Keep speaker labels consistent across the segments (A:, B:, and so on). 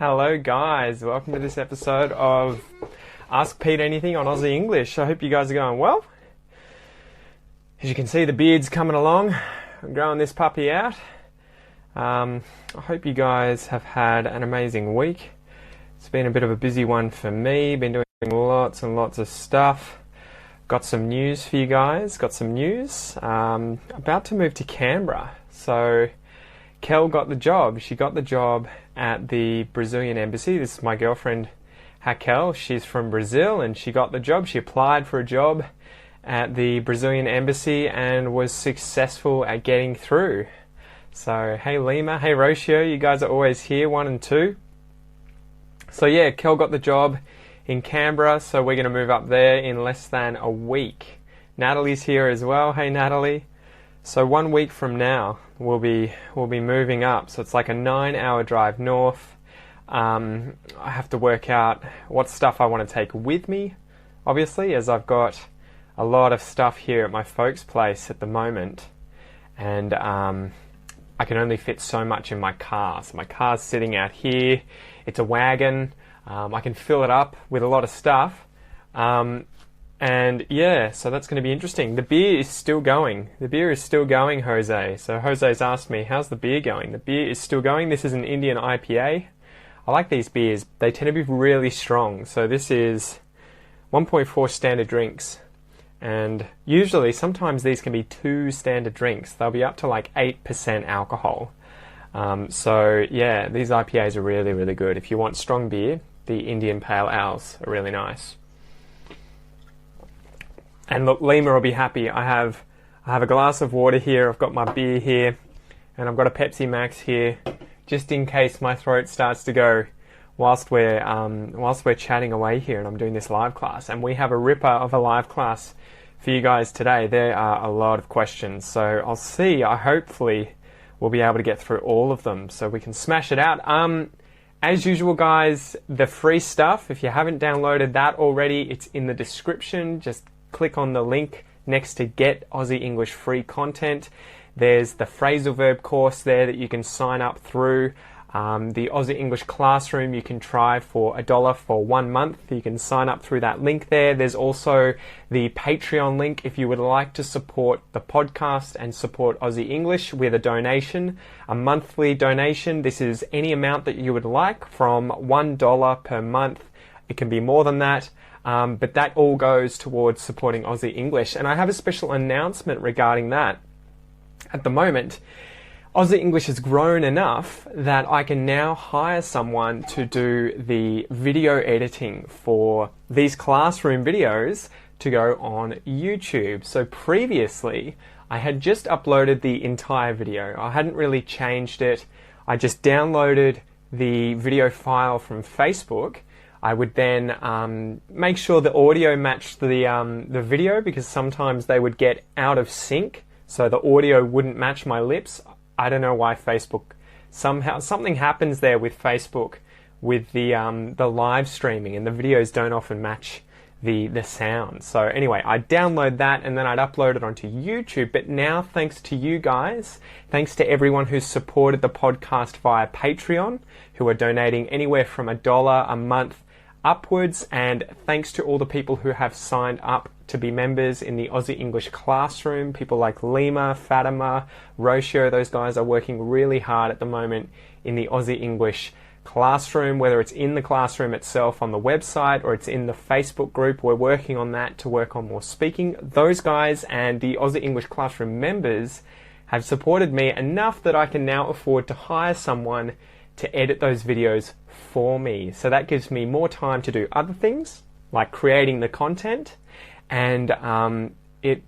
A: Hello guys, welcome to this episode of Ask Pete Anything on Aussie English. I hope you guys are going well. As you can see, the beard's coming along. I'm growing this puppy out. I hope you guys have had an amazing week. It's been a bit of a busy one for me. Been doing lots and lots of stuff. Got some news for you guys. About to move to Canberra. So Kel got the job. She got the job at the Brazilian embassy. This is my girlfriend Raquel. She's from Brazil and she got the job. She applied for a job at the Brazilian embassy and was successful at getting through. So hey Lima, hey Rocio, you guys are always here, 1 and 2. So yeah, Kel got the job in Canberra, so we're going to move up there in less than a week. Natalie's here as well. Hey Natalie. So 1 week from now, we'll be moving up. So it's like a 9-hour drive north. I have to work out what stuff I want to take with me, obviously, as I've got a lot of stuff here at my folks' place at the moment. And I can only fit so much in my car. So my car's sitting out here. It's a wagon. I can fill it up with a lot of stuff. And yeah, so that's going to be interesting. The beer is still going. Jose. So Jose's asked me, how's the beer going? The beer is still going. This is an Indian IPA. I like these beers. They tend to be really strong. So this is 1.4 standard drinks. And usually, sometimes these can be 2 standard drinks. They'll be up to like 8% alcohol. So yeah, these IPAs are really, really good. If you want strong beer, the Indian Pale Ales are really nice. And look, Lima will be happy. I have a glass of water here, I've got my beer here, and I've got a Pepsi Max here, just in case my throat starts to go whilst we're chatting away here and I'm doing this live class. And we have a ripper of a live class for you guys today. There are a lot of questions, so I'll see. I hopefully will be able to get through all of them so we can smash it out. As usual, guys, the free stuff, if you haven't downloaded that already, it's in the description. Just click on the link next to Get Aussie English Free Content. There's the phrasal verb course there that you can sign up through. The Aussie English Classroom you can try for $1 for 1 month. You can sign up through that link there. There's also the Patreon link if you would like to support the podcast and support Aussie English with a donation, a monthly donation. This is any amount that you would like from $1 per month. It can be more than that. But that all goes towards supporting Aussie English. And I have a special announcement regarding that. At the moment, Aussie English has grown enough that I can now hire someone to do the video editing for these classroom videos to go on YouTube. So previously, I had just uploaded the entire video. I hadn't really changed it. I just downloaded the video file from Facebook. I would then make sure the audio matched the video, because sometimes they would get out of sync, so the audio wouldn't match my lips. I don't know why Facebook, somehow something happens there with Facebook with the live streaming, and the videos don't often match the sound. So anyway, I'd download that and then I'd upload it onto YouTube. But now, thanks to you guys, thanks to everyone who's supported the podcast via Patreon, who are donating anywhere from $1 a month upwards, and thanks to all the people who have signed up to be members in the Aussie English Classroom, people like Lima, Fatima, Rocio. Those guys are working really hard at the moment in the Aussie English Classroom, whether it's in the classroom itself on the website or it's in the Facebook group. We're working on that to work on more speaking. Those guys and the Aussie English Classroom members have supported me enough that I can now afford to hire someone to edit those videos for me. So that gives me more time to do other things, like creating the content, and it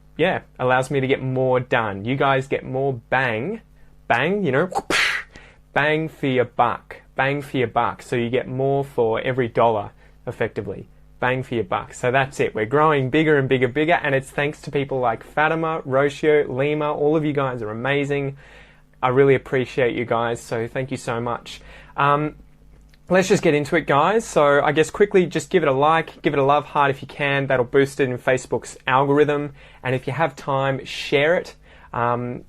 A: allows me to get more done. You guys get more bang, bang for your buck. So you get more for every dollar, effectively. Bang for your buck. So that's it. We're growing bigger and bigger, and it's thanks to people like Fatima, Rocio, Lima. All of you guys are amazing. I really appreciate you guys, so thank you so much. Let's just get into it, guys. So I guess quickly, just give it a like, give it a love heart if you can. That'll boost it in Facebook's algorithm. And if you have time, share it on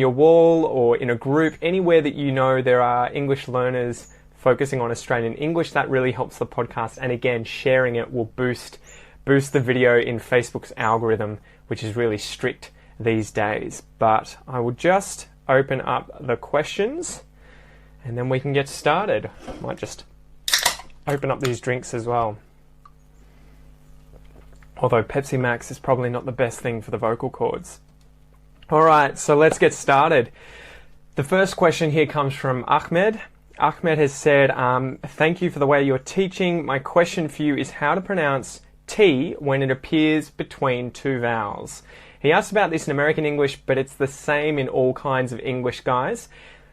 A: your wall or in a group, anywhere that you know there are English learners focusing on Australian English. That really helps the podcast. And again, sharing it will boost the video in Facebook's algorithm, which is really strict these days. But I will just open up the questions and then we can get started. Might just open up these drinks as well. Although Pepsi Max is probably not the best thing for the vocal cords. Alright, so let's get started. The first question here comes from Ahmed. Ahmed has said, thank you for the way you're teaching. My question for you is how to pronounce T when it appears between two vowels. He asked about this in American English, but it's the same in all kinds of English, guys.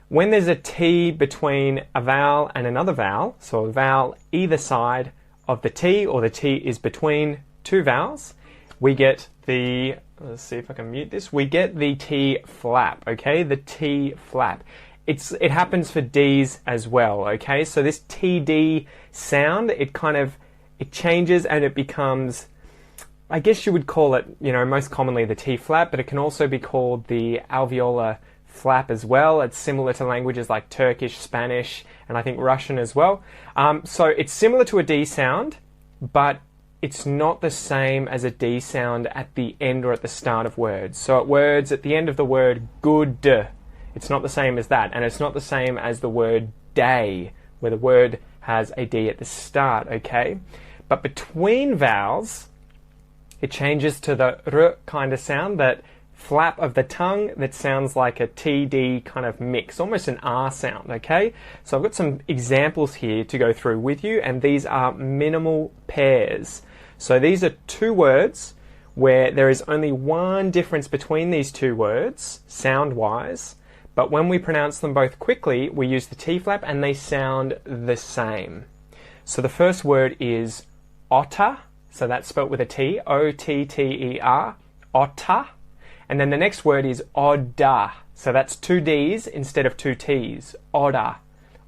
A: When there's a T between a vowel and another vowel, so a vowel either side of the T, or the T is between two vowels, we get the, let's see if I can mute this, we get the T flap, okay? The T flap. It happens for Ds as well, okay? So this TD sound, it changes and it becomes, I guess you would call it, most commonly the T flap, but it can also be called the alveolar flap as well. It's similar to languages like Turkish, Spanish, and I think Russian as well. So it's similar to a D sound, but it's not the same as a D sound at the end or at the start of words. So at the end of the word good, it's not the same as that. And it's not the same as the word day, where the word has a D at the start, okay? But between vowels, it changes to the R kind of sound, that flap of the tongue that sounds like a TD kind of mix, almost an R sound, okay? So I've got some examples here to go through with you, and these are minimal pairs. So these are two words where there is only one difference between these two words, sound-wise, but when we pronounce them both quickly, we use the T flap and they sound the same. So the first word is otter, so that's spelt with a T, O-T-T-E-R, otter. And then the next word is odder, so that's two Ds instead of two Ts, odder,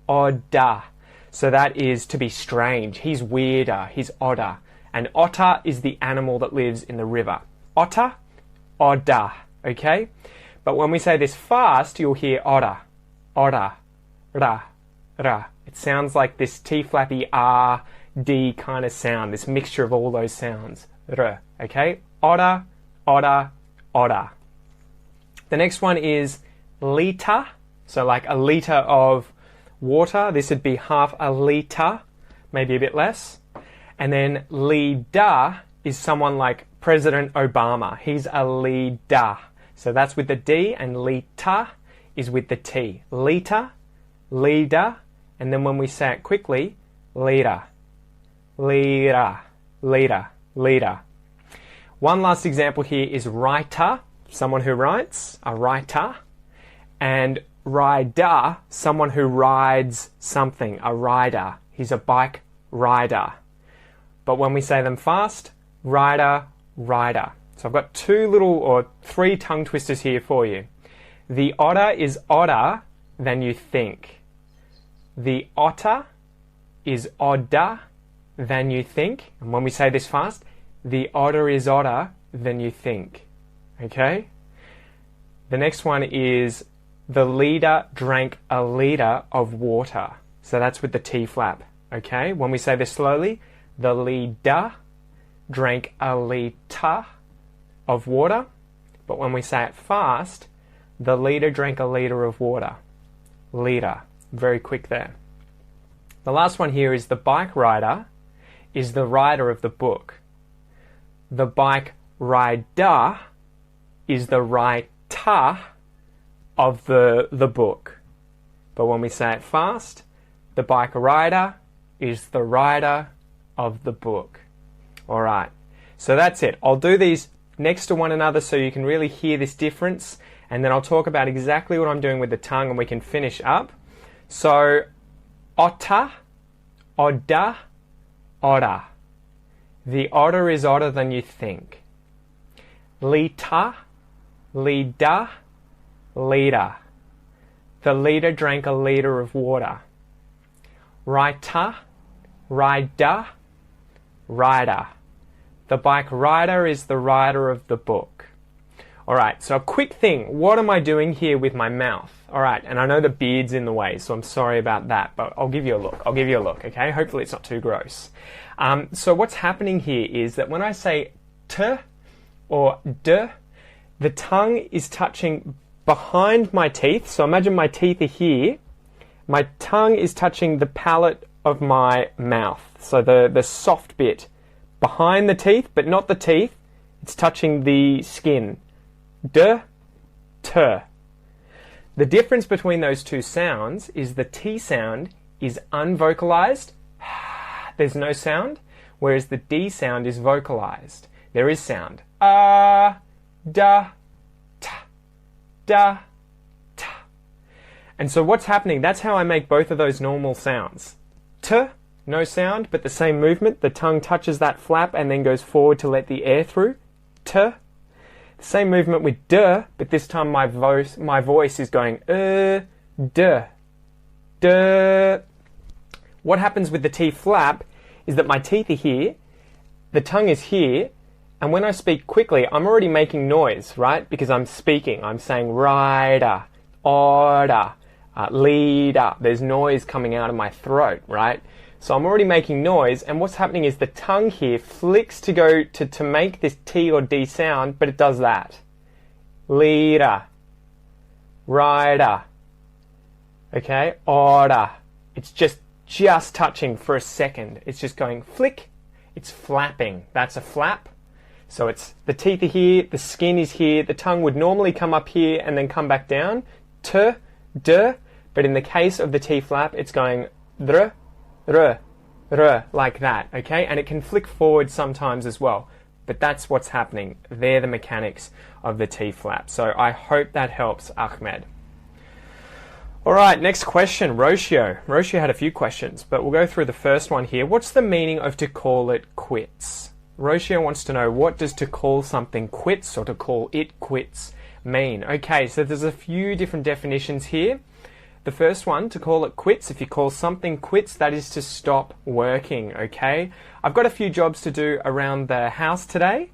A: odder. So that is to be strange, he's weirder, he's odder. And otter is the animal that lives in the river. Otter, odder, okay? But when we say this fast, you'll hear otter, otter, ra, ra. It sounds like this T-flappy R, D kind of sound, this mixture of all those sounds. R, okay? Otter, otter, otter. The next one is litre, so like a litre of water. This would be half a litre, maybe a bit less. And then leader is someone like President Obama. He's a leader. So that's with the D, and litre is with the T. Litre, leader, and then when we say it quickly, leader, leader, leader, leader. One last example here is writer, someone who writes, a writer, and rider, someone who rides something, a rider. He's a bike rider. But when we say them fast, rider, rider. So I've got three tongue twisters here for you. The otter is odder than you think. The otter is odder than you think. And when we say this fast, the otter is odder than you think. Okay? The next one is the leader drank a litre of water. So that's with the T flap. Okay? When we say this slowly, the leader drank a litre of water. But when we say it fast, the leader drank a litre of water. Litre. Very quick there. The last one here is the bike rider is the writer of the book. The bike rider is the writer of the book. But when we say it fast, the bike rider is the writer of the book. All right, so that's it. I'll do these next to one another so you can really hear this difference, and then I'll talk about exactly what I'm doing with the tongue and we can finish up. So, otter, odder, otter. The otter is odder than you think. Litre, leader, leader. The leader drank a litre of water. Writer, rider, rider. The bike rider is the writer of the book. Alright, so a quick thing. What am I doing here with my mouth? Alright, and I know the beard's in the way, so I'm sorry about that, but I'll give you a look. I'll give you a look, okay? Hopefully it's not too gross. So what's happening here is that when I say t or d, the tongue is touching behind my teeth. So imagine my teeth are here. My tongue is touching the palate of my mouth. So the soft bit behind the teeth, but not the teeth. It's touching the skin. D, t. The difference between those two sounds is the T sound is unvocalized. There's no sound. Whereas the D sound is vocalized. There is sound. Da, ta, da, ta. And so what's happening, that's how I make both of those normal sounds. T, no sound, but the same movement. The tongue touches that flap and then goes forward to let the air through. T. Same movement with d, but this time my voice is going d, d. What happens with the T flap is that my teeth are here, the tongue is here, and when I speak quickly, I'm already making noise, right? Because I'm speaking. I'm saying rider, order, leader. There's noise coming out of my throat, right? So I'm already making noise, and what's happening is the tongue here flicks to go to make this T or D sound, but it does that. Leader, rider, okay, order. It's just touching for a second. It's just going flick. It's flapping. That's a flap. So it's the teeth are here, the skin is here, the tongue would normally come up here and then come back down. T, d, but in the case of the T flap, it's going dr, r, like that, okay? And it can flick forward sometimes as well. But that's what's happening. They're the mechanics of the T flap. So I hope that helps, Ahmed. All right, next question, Roshio. Roshio had a few questions, but we'll go through the first one here. What's the meaning of to call it quits? Roshio wants to know, what does to call something quits or to call it quits mean? Okay, so there's a few different definitions here. The first one, to call it quits, if you call something quits, that is to stop working, okay? I've got a few jobs to do around the house today,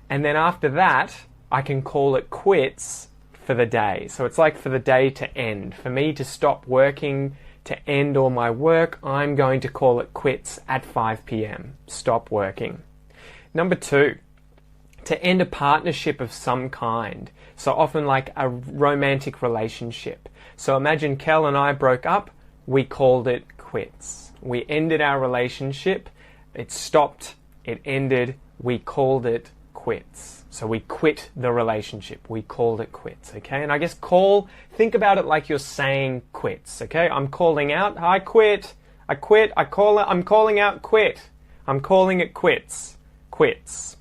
A: and then after that, I can call it quits for the day. So it's like for the day to end. For me to stop working, to end all my work, I'm going to call it quits at 5 p.m. Stop working. Number 2, to end a partnership of some kind. So often like a romantic relationship. So imagine Kel and I broke up, we called it quits. We ended our relationship, it stopped, it ended, we called it quits. So we quit the relationship, we called it quits, okay? And I guess call, think about it like you're saying quits, okay? I'm calling out, I quit, I'm calling out quit. I'm calling it quits, quits.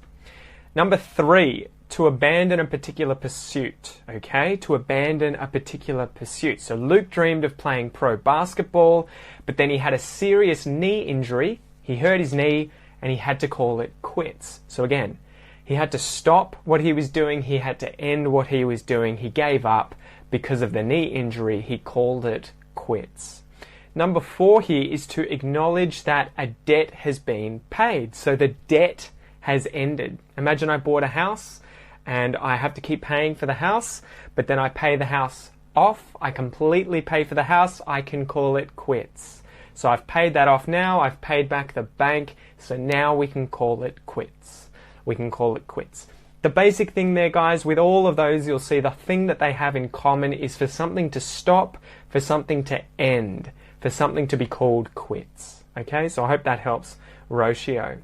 A: Number 3, to abandon a particular pursuit, okay? To abandon a particular pursuit. So Luke dreamed of playing pro basketball, but then he had a serious knee injury. He hurt his knee and he had to call it quits. So again, he had to stop what he was doing. He had to end what he was doing. He gave up because of the knee injury. He called it quits. Number 4 here is to acknowledge that a debt has been paid. So the debt has ended. Imagine I bought a house and I have to keep paying for the house, but then I pay the house off. I completely pay for the house. I can call it quits. So I've paid that off now. I've paid back the bank. So now we can call it quits. We can call it quits. The basic thing there, guys, with all of those, you'll see the thing that they have in common is for something to stop, for something to end, for something to be called quits. Okay, so I hope that helps Roshio.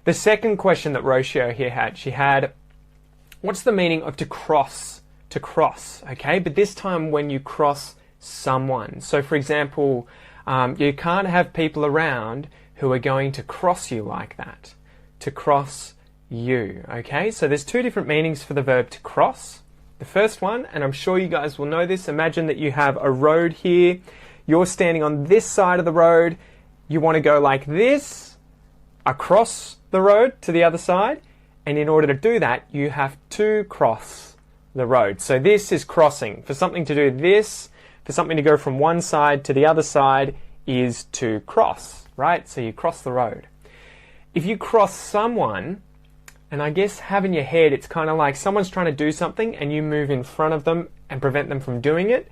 A: The second question that Roshio here had, she had, what's the meaning of to cross? To cross, okay? But this time when you cross someone. So for example, you can't have people around who are going to cross you like that. To cross you, okay? So there's 2 different meanings for the verb to cross. The first one, and I'm sure you guys will know this, imagine that you have a road here. You're standing on this side of the road. You want to go like this, across the road to the other side, and in order to do that you have to cross the road. So this is crossing. For something to do this, for something to go from one side to the other side is to cross, right? So you cross the road. If you cross someone, And I guess have in your head, it's kind of like someone's trying to do something and you move in front of them and prevent them from doing it.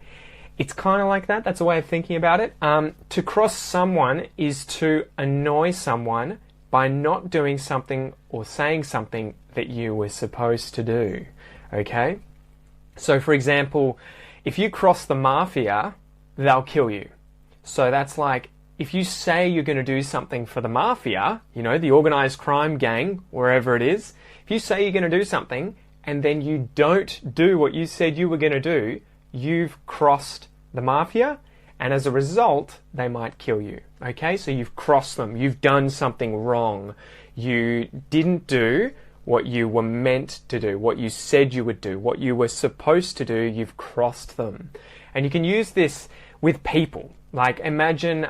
A: It's kind of like that. That's a way of thinking about it. To cross someone is to annoy someone by not doing something or saying something that you were supposed to do. Okay? So for example, if you cross the mafia, they'll kill you. So that's like, if you say you're going to do something for the mafia, you know, the organized crime gang, wherever it is, if you say you're going to do something and then you don't do what you said you were going to do, you've crossed the mafia, and as a result, they might kill you. Okay, so you've crossed them. You've done something wrong. You didn't do what you were meant to do, what you said you would do, what you were supposed to do. You've crossed them. And you can use this with people. Like imagine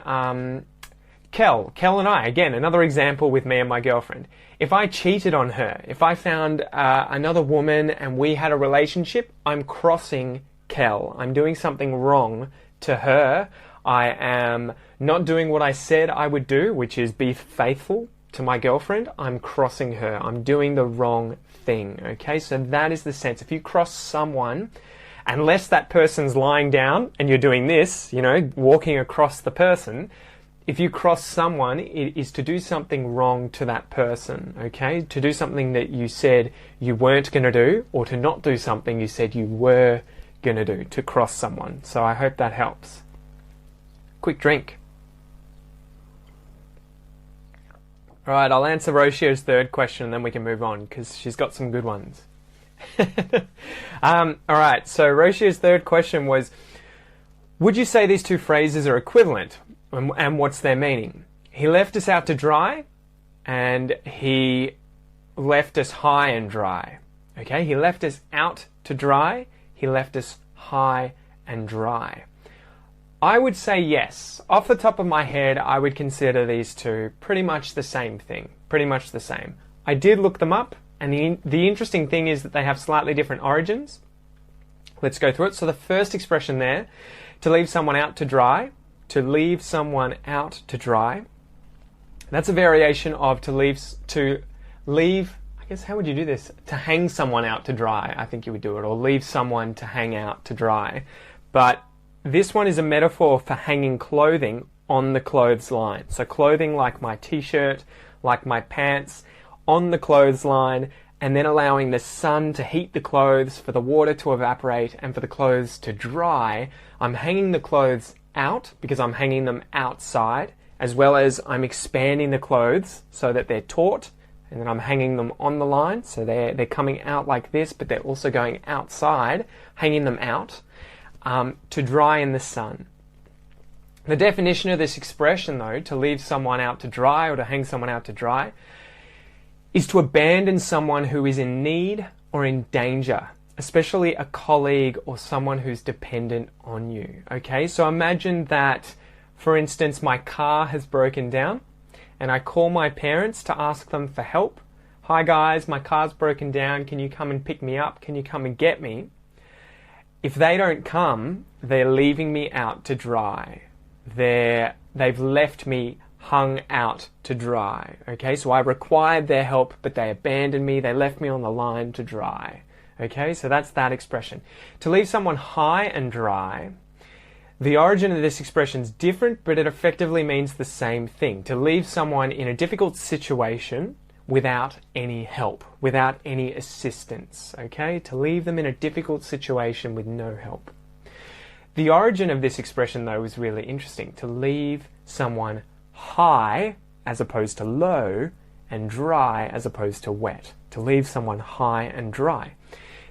A: Kel and I, again, another example with me and my girlfriend. If I cheated on her, if I found another woman and we had a relationship, I'm crossing Kel. I'm doing something wrong to her. I am not doing what I said I would do, which is be faithful to my girlfriend. I'm crossing her. I'm doing the wrong thing. Okay, so that is the sense. If you cross someone, unless that person's lying down and you're doing this, you know, walking across the person, if you cross someone, it is to do something wrong to that person, okay? To do something that you said you weren't going to do, or to not do something you said you were going to do, to cross someone. So I hope that helps. Quick drink. All right, I'll answer Roshio's third question and then we can move on because she's got some good ones. All right, so Roshio's third question was, would you say these two phrases are equivalent, and what's their meaning? He left us out to dry, and he left us high and dry. Okay, he left us out to dry, he left us high and dry. I would say yes. Off the top of my head, I would consider these two pretty much the same thing, pretty much the same. I did look them up. And the interesting thing is that they have slightly different origins. Let's go through it. So the first expression there, to leave someone out to dry, to leave someone out to dry. That's a variation of to leave, I guess, how would you do this? To hang someone out to dry, I think you would do it, or leave someone to hang out to dry. But this one is a metaphor for hanging clothing on the clothes line. So clothing like my t-shirt, like my pants, on the clothesline, and then allowing the sun to heat the clothes, for the water to evaporate, and for the clothes to dry. I'm hanging the clothes out because I'm hanging them outside, as well as I'm expanding the clothes so that they're taut, and then I'm hanging them on the line, so they're coming out like this, but they're also going outside, hanging them out, to dry in the sun. The definition of this expression, though, to leave someone out to dry or to hang someone out to dry, is to abandon someone who is in need or in danger, especially a colleague or someone who's dependent on you. Okay, so imagine that, for instance, my car has broken down and I call my parents to ask them for help. Hi guys, my car's broken down. Can you come and pick me up? Can you come and get me? If they don't come, they're leaving me out to dry. They've left me hung out to dry. Okay, so I required their help, but they abandoned me. They left me on the line to dry. Okay, so that's that expression. To leave someone high and dry, the origin of this expression is different, but it effectively means the same thing. To leave someone in a difficult situation without any help, without any assistance. Okay, to leave them in a difficult situation with no help. The origin of this expression, though, is really interesting. To leave someone high as opposed to low, and dry as opposed to wet. To leave someone high and dry.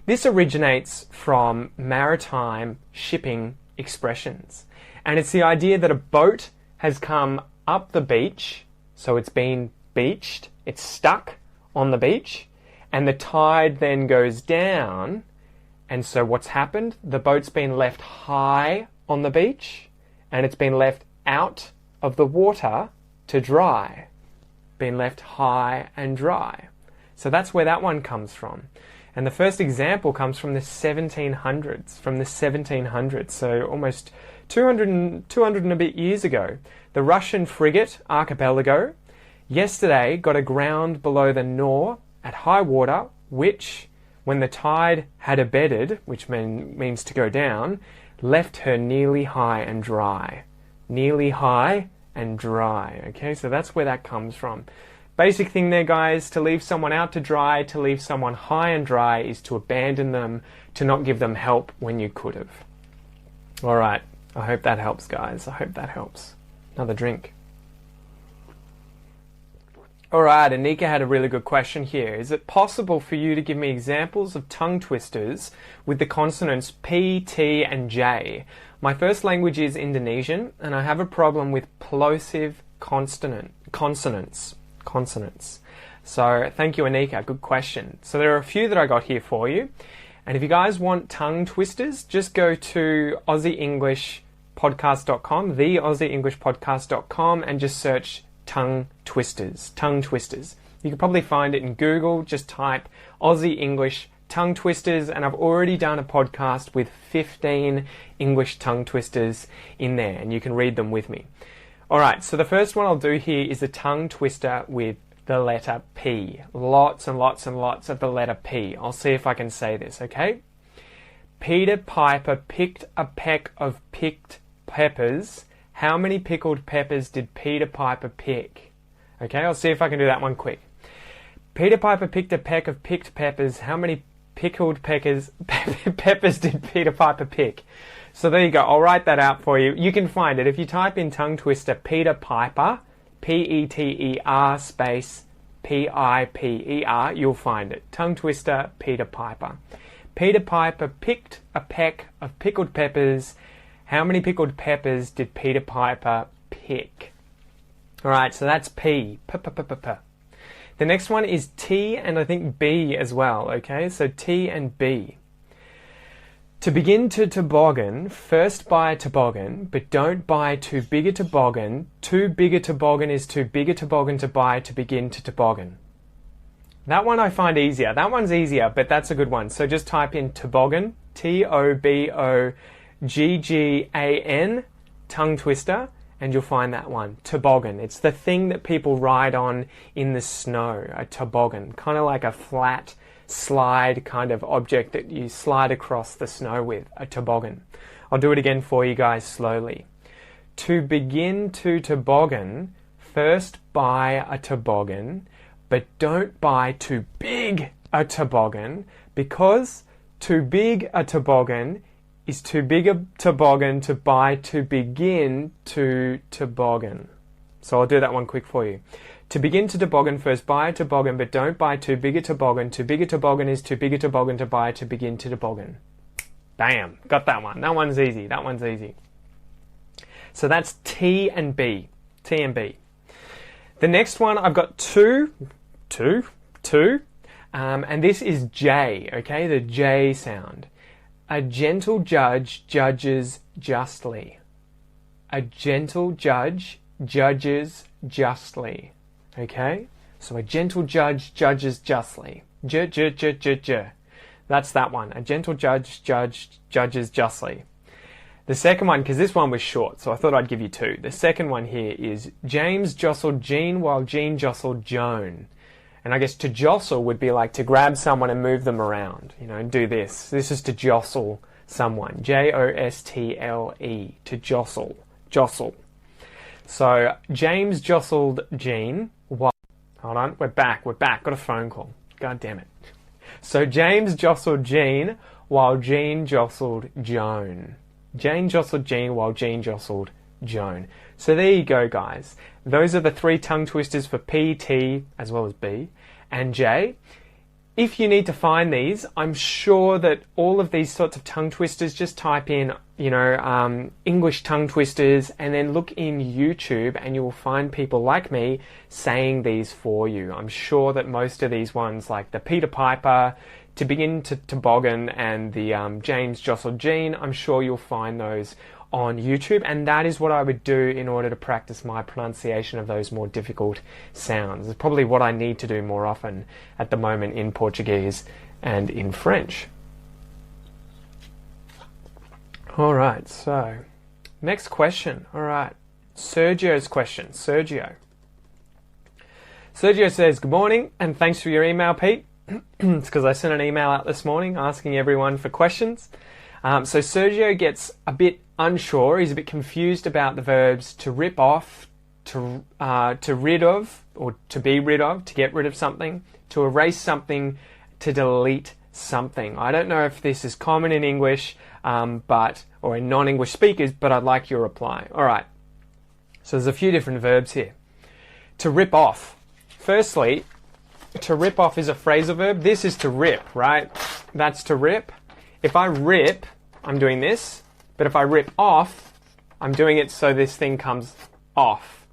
A: This originates from maritime shipping expressions. And it's the idea that a boat has come up the beach, so it's been beached, it's stuck on the beach, and the tide then goes down, and so what's happened? The boat's been left high on the beach, and it's been left out of the water to dry. Been left high and dry. So that's where that one comes from. And the first example comes from the 1700s, so almost 200 and a bit years ago. The Russian frigate Archipelago yesterday got aground below the Nore at high water, which, when the tide had abated, which means to go down, left her nearly high and dry. Nearly high and dry. Okay, so that's where that comes from. Basic thing there, guys, to leave someone out to dry, to leave someone high and dry, is to abandon them, to not give them help when you could have. All right, I hope that helps, guys. I hope that helps. Another drink. All right, Anika had a really good question here. Is it possible for you to give me examples of tongue twisters with the consonants P, T, and J? My first language is Indonesian, and I have a problem with plosive consonants. So thank you, Anika. Good question. So there are a few that I got here for you. And if you guys want tongue twisters, just go to AussieEnglishPodcast.com, the AussieEnglishPodcast.com, and just search tongue twisters. You can probably find it in Google. Just type Aussie English tongue twisters, and I've already done a podcast with 15 English tongue twisters in there, and you can read them with me. Alright, so the first one I'll do here is a tongue twister with the letter P. Lots and lots and lots of the letter P. I'll see if I can say this, okay? Peter Piper picked a peck of picked peppers. How many pickled peppers did Peter Piper pick? Okay, I'll see if I can do that one quick. Peter Piper picked a peck of picked peppers. How many pickled peppers did Peter Piper pick? So there you go. I'll write that out for you. You can find it. If you type in tongue twister Peter Piper, P-E-T-E-R space P-I-P-E-R, you'll find it. Tongue twister Peter Piper. Peter Piper picked a peck of pickled peppers. How many pickled peppers did Peter Piper pick? Alright, so that's P. P-P-P-P-P. The next one is T and I think B as well, okay? So T and B. To begin to toboggan, first buy a toboggan, but don't buy too big a toboggan. Too big a toboggan is too big a toboggan to buy to begin to toboggan. That one I find easier. That one's easier, but that's a good one. So just type in toboggan, T-O-B-O-G-G-A-N, tongue twister, and you'll find that one. Toboggan. It's the thing that people ride on in the snow, a toboggan. Kind of like a flat slide kind of object that you slide across the snow with, a toboggan. I'll do it again for you guys slowly. To begin to toboggan, first buy a toboggan, but don't buy too big a toboggan, because too big a toboggan is too big a toboggan to buy to begin to toboggan. So I'll do that one quick for you. To begin to toboggan, first buy a toboggan, but don't buy too big a toboggan. Too big a toboggan is too big a toboggan to buy to begin to toboggan. Bam! Got that one. That one's easy. That one's easy. So that's T and B. T and B. The next one, I've got two, and this is J, okay? The J sound. A gentle judge judges justly. A gentle judge judges justly. Okay? So a gentle judge judges justly. That's that one. A gentle judge judges justly. The second one, because this one was short, so I thought I'd give you two. The second one here is James jostled Jean while Jean jostled Joan. And I guess to jostle would be like to grab someone and move them around, you know, and do this. This is to jostle someone. J-O-S-T-L-E, to jostle. Jostle. So James jostled Jean while... Hold on, we're back. Got a phone call. God damn it. So James jostled Jean while Jean jostled Joan. Jane jostled Jean while Jean jostled Joan. So there you go, guys. Those are the three tongue twisters for P, T, as well as B, and J. If you need to find these, I'm sure that all of these sorts of tongue twisters, just type in, English tongue twisters, and then look in YouTube, and you will find people like me saying these for you. I'm sure that most of these ones, like the Peter Piper, To Begin to Toboggan, and the James jostled Jean, I'm sure you'll find those on YouTube, and that is what I would do in order to practice my pronunciation of those more difficult sounds. It's probably what I need to do more often at the moment in Portuguese and in French. Alright, so next question. Alright, Sergio's question. Sergio Sergio says, good morning, and thanks for your email, Pete. It's because I sent an email out this morning asking everyone for questions. So Sergio gets a bit unsure. He's a bit confused about the verbs to rip off, to rid of, or to be rid of, to get rid of something, to erase something, to delete something. I don't know if this is common in English, or in non-English speakers, but I'd like your reply. All right. So there's a few different verbs here. To rip off. Firstly, to rip off is a phrasal verb. This is to rip, right? That's to rip. If I rip, I'm doing this. But if I rip off, I'm doing it so this thing comes off.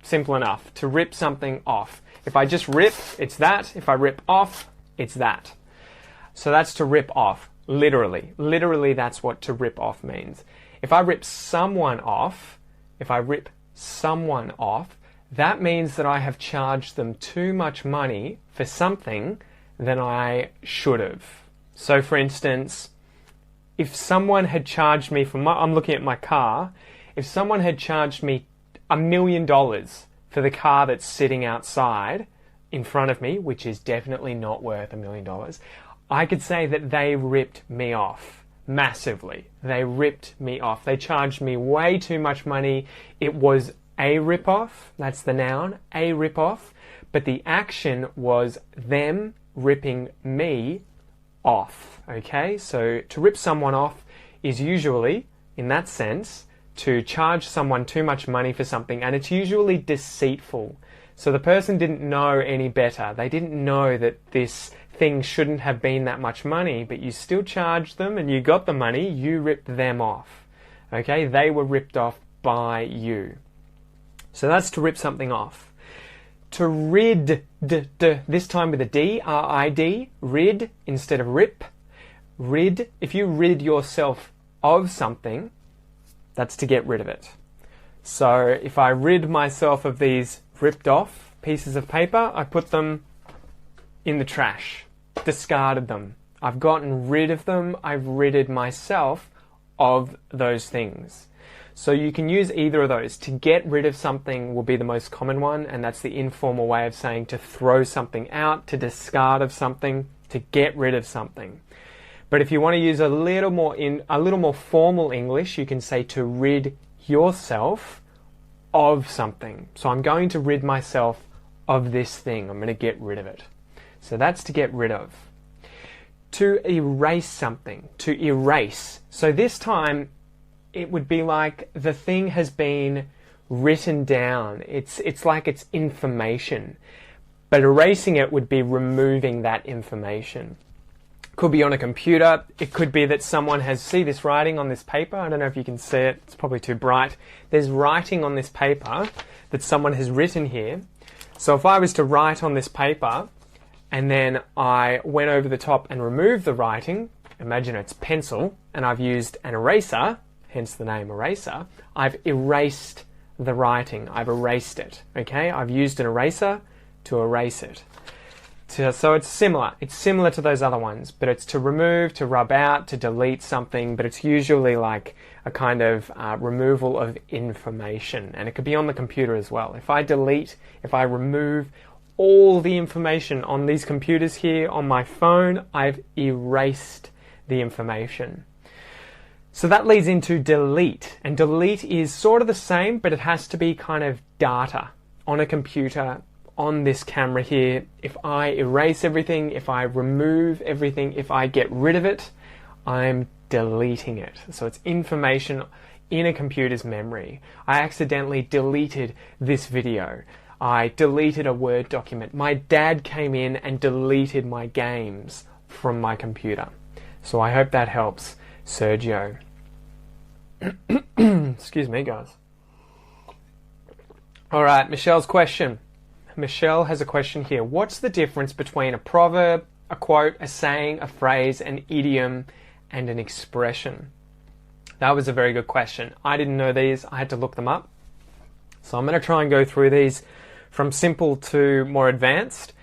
A: Simple enough. To rip something off. If I just rip, it's that. If I rip off, it's that. So that's to rip off, literally. Literally, that's what to rip off means. If I rip someone off, that means that I have charged them too much money for something than I should have. So for instance, if someone had charged me I'm looking at my car, if someone had charged me $1 million for the car that's sitting outside in front of me, which is definitely not worth $1 million, I could say that they ripped me off massively. They ripped me off. They charged me way too much money. It was a rip-off, that's the noun, a rip-off, but the action was them ripping me off, okay? So to rip someone off is usually, in that sense, to charge someone too much money for something, and it's usually deceitful. So the person didn't know any better. They didn't know that this thing shouldn't have been that much money, but you still charged them and you got the money, you ripped them off, okay? They were ripped off by you. So that's to rip something off. To rid, this time with a D, R-I-D, rid instead of rip. Rid, if you rid yourself of something, that's to get rid of it. So if I rid myself of these ripped off pieces of paper, I put them in the trash, discarded them. I've gotten rid of them, I've ridded myself of those things. So you can use either of those. To get rid of something will be the most common one, and that's the informal way of saying to throw something out, to discard of something, to get rid of something. But if you want to use a little more formal English, you can say to rid yourself of something. So I'm going to rid myself of this thing. I'm going to get rid of it. So that's to get rid of. To erase something. To erase. So this time it would be like the thing has been written down. It's like it's information. But erasing it would be removing that information. Could be on a computer. It could be that someone has, see this writing on this paper? I don't know if you can see it. It's probably too bright. There's writing on this paper that someone has written here. So if I was to write on this paper and then I went over the top and removed the writing, imagine it's pencil, and I've used an eraser, hence the name eraser, I've erased the writing. I've erased it, okay? I've used an eraser to erase it. So it's similar. It's similar to those other ones, but it's to remove, to rub out, to delete something, but it's usually like a kind of removal of information, and it could be on the computer as well. If I remove all the information on these computers here, on my phone, I've erased the information. So that leads into delete, and delete is sort of the same, but it has to be kind of data on a computer, on this camera here. If I erase everything, if I remove everything, if I get rid of it, I'm deleting it. So it's information in a computer's memory. I accidentally deleted this video. I deleted a Word document. My dad came in and deleted my games from my computer. So I hope that helps, Sergio. Excuse me, guys. All right, Michelle's question. Michelle has a question here. What's the difference between a proverb, a quote, a saying, a phrase, an idiom, and an expression? That was a very good question. I didn't know these. I had to look them up. So I'm going to try and go through these from simple to more advanced.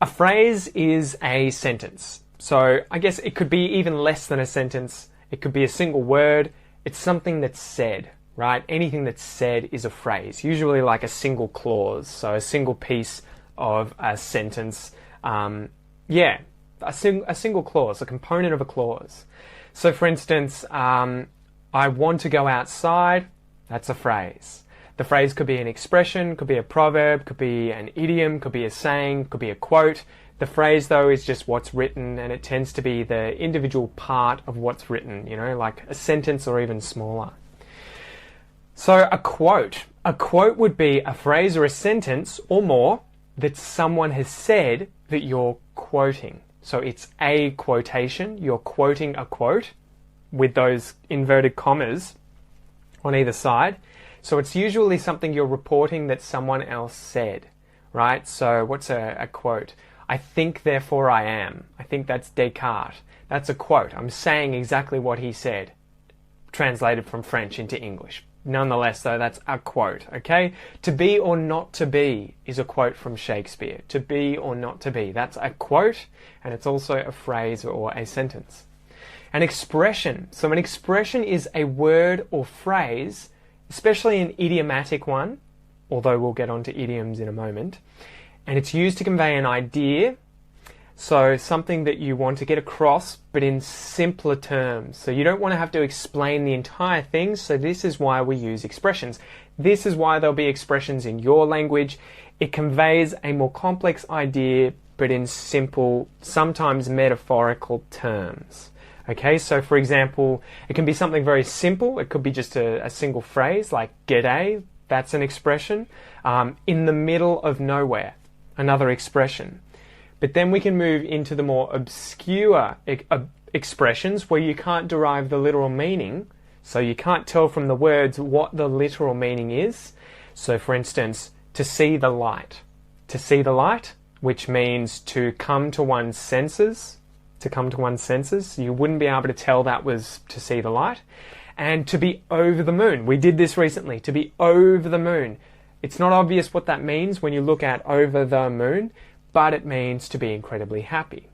A: A phrase is a sentence. So I guess it could be even less than a sentence. It could be a single word. It's something that's said, right? Anything that's said is a phrase, usually like a single clause, so a single piece of a sentence. Yeah, a single clause, a component of a clause. So for instance, I want to go outside, that's a phrase. The phrase could be an expression, could be a proverb, could be an idiom, could be a saying, could be a quote. The phrase though is just what's written, and it tends to be the individual part of what's written, you know, like a sentence or even smaller. So a quote would be a phrase or a sentence or more that someone has said that you're quoting. So it's a quotation, you're quoting a quote with those inverted commas on either side. So it's usually something you're reporting that someone else said, right? So what's a quote? I think, therefore I am. I think that's Descartes. That's a quote. I'm saying exactly what he said, translated from French into English. Nonetheless, though, that's a quote, okay? To be or not to be is a quote from Shakespeare. To be or not to be. That's a quote, and it's also a phrase or a sentence. An expression. So an expression is a word or phrase, especially an idiomatic one, although we'll get onto idioms in a moment. And it's used to convey an idea, so something that you want to get across, but in simpler terms. So you don't want to have to explain the entire thing, so this is why we use expressions. This is why there'll be expressions in your language. It conveys a more complex idea, but in simple, sometimes metaphorical terms. Okay, so for example, it can be something very simple. It could be just a single phrase like g'day, that's an expression. In the middle of nowhere, another expression. But then we can move into the more obscure expressions where you can't derive the literal meaning. So you can't tell from the words what the literal meaning is. So for instance, to see the light. To see the light, which means to come to one's senses. To come to one's senses. You wouldn't be able to tell that was to see the light. And to be over the moon. We did this recently. To be over the moon. It's not obvious what that means when you look at over the moon, but it means to be incredibly happy.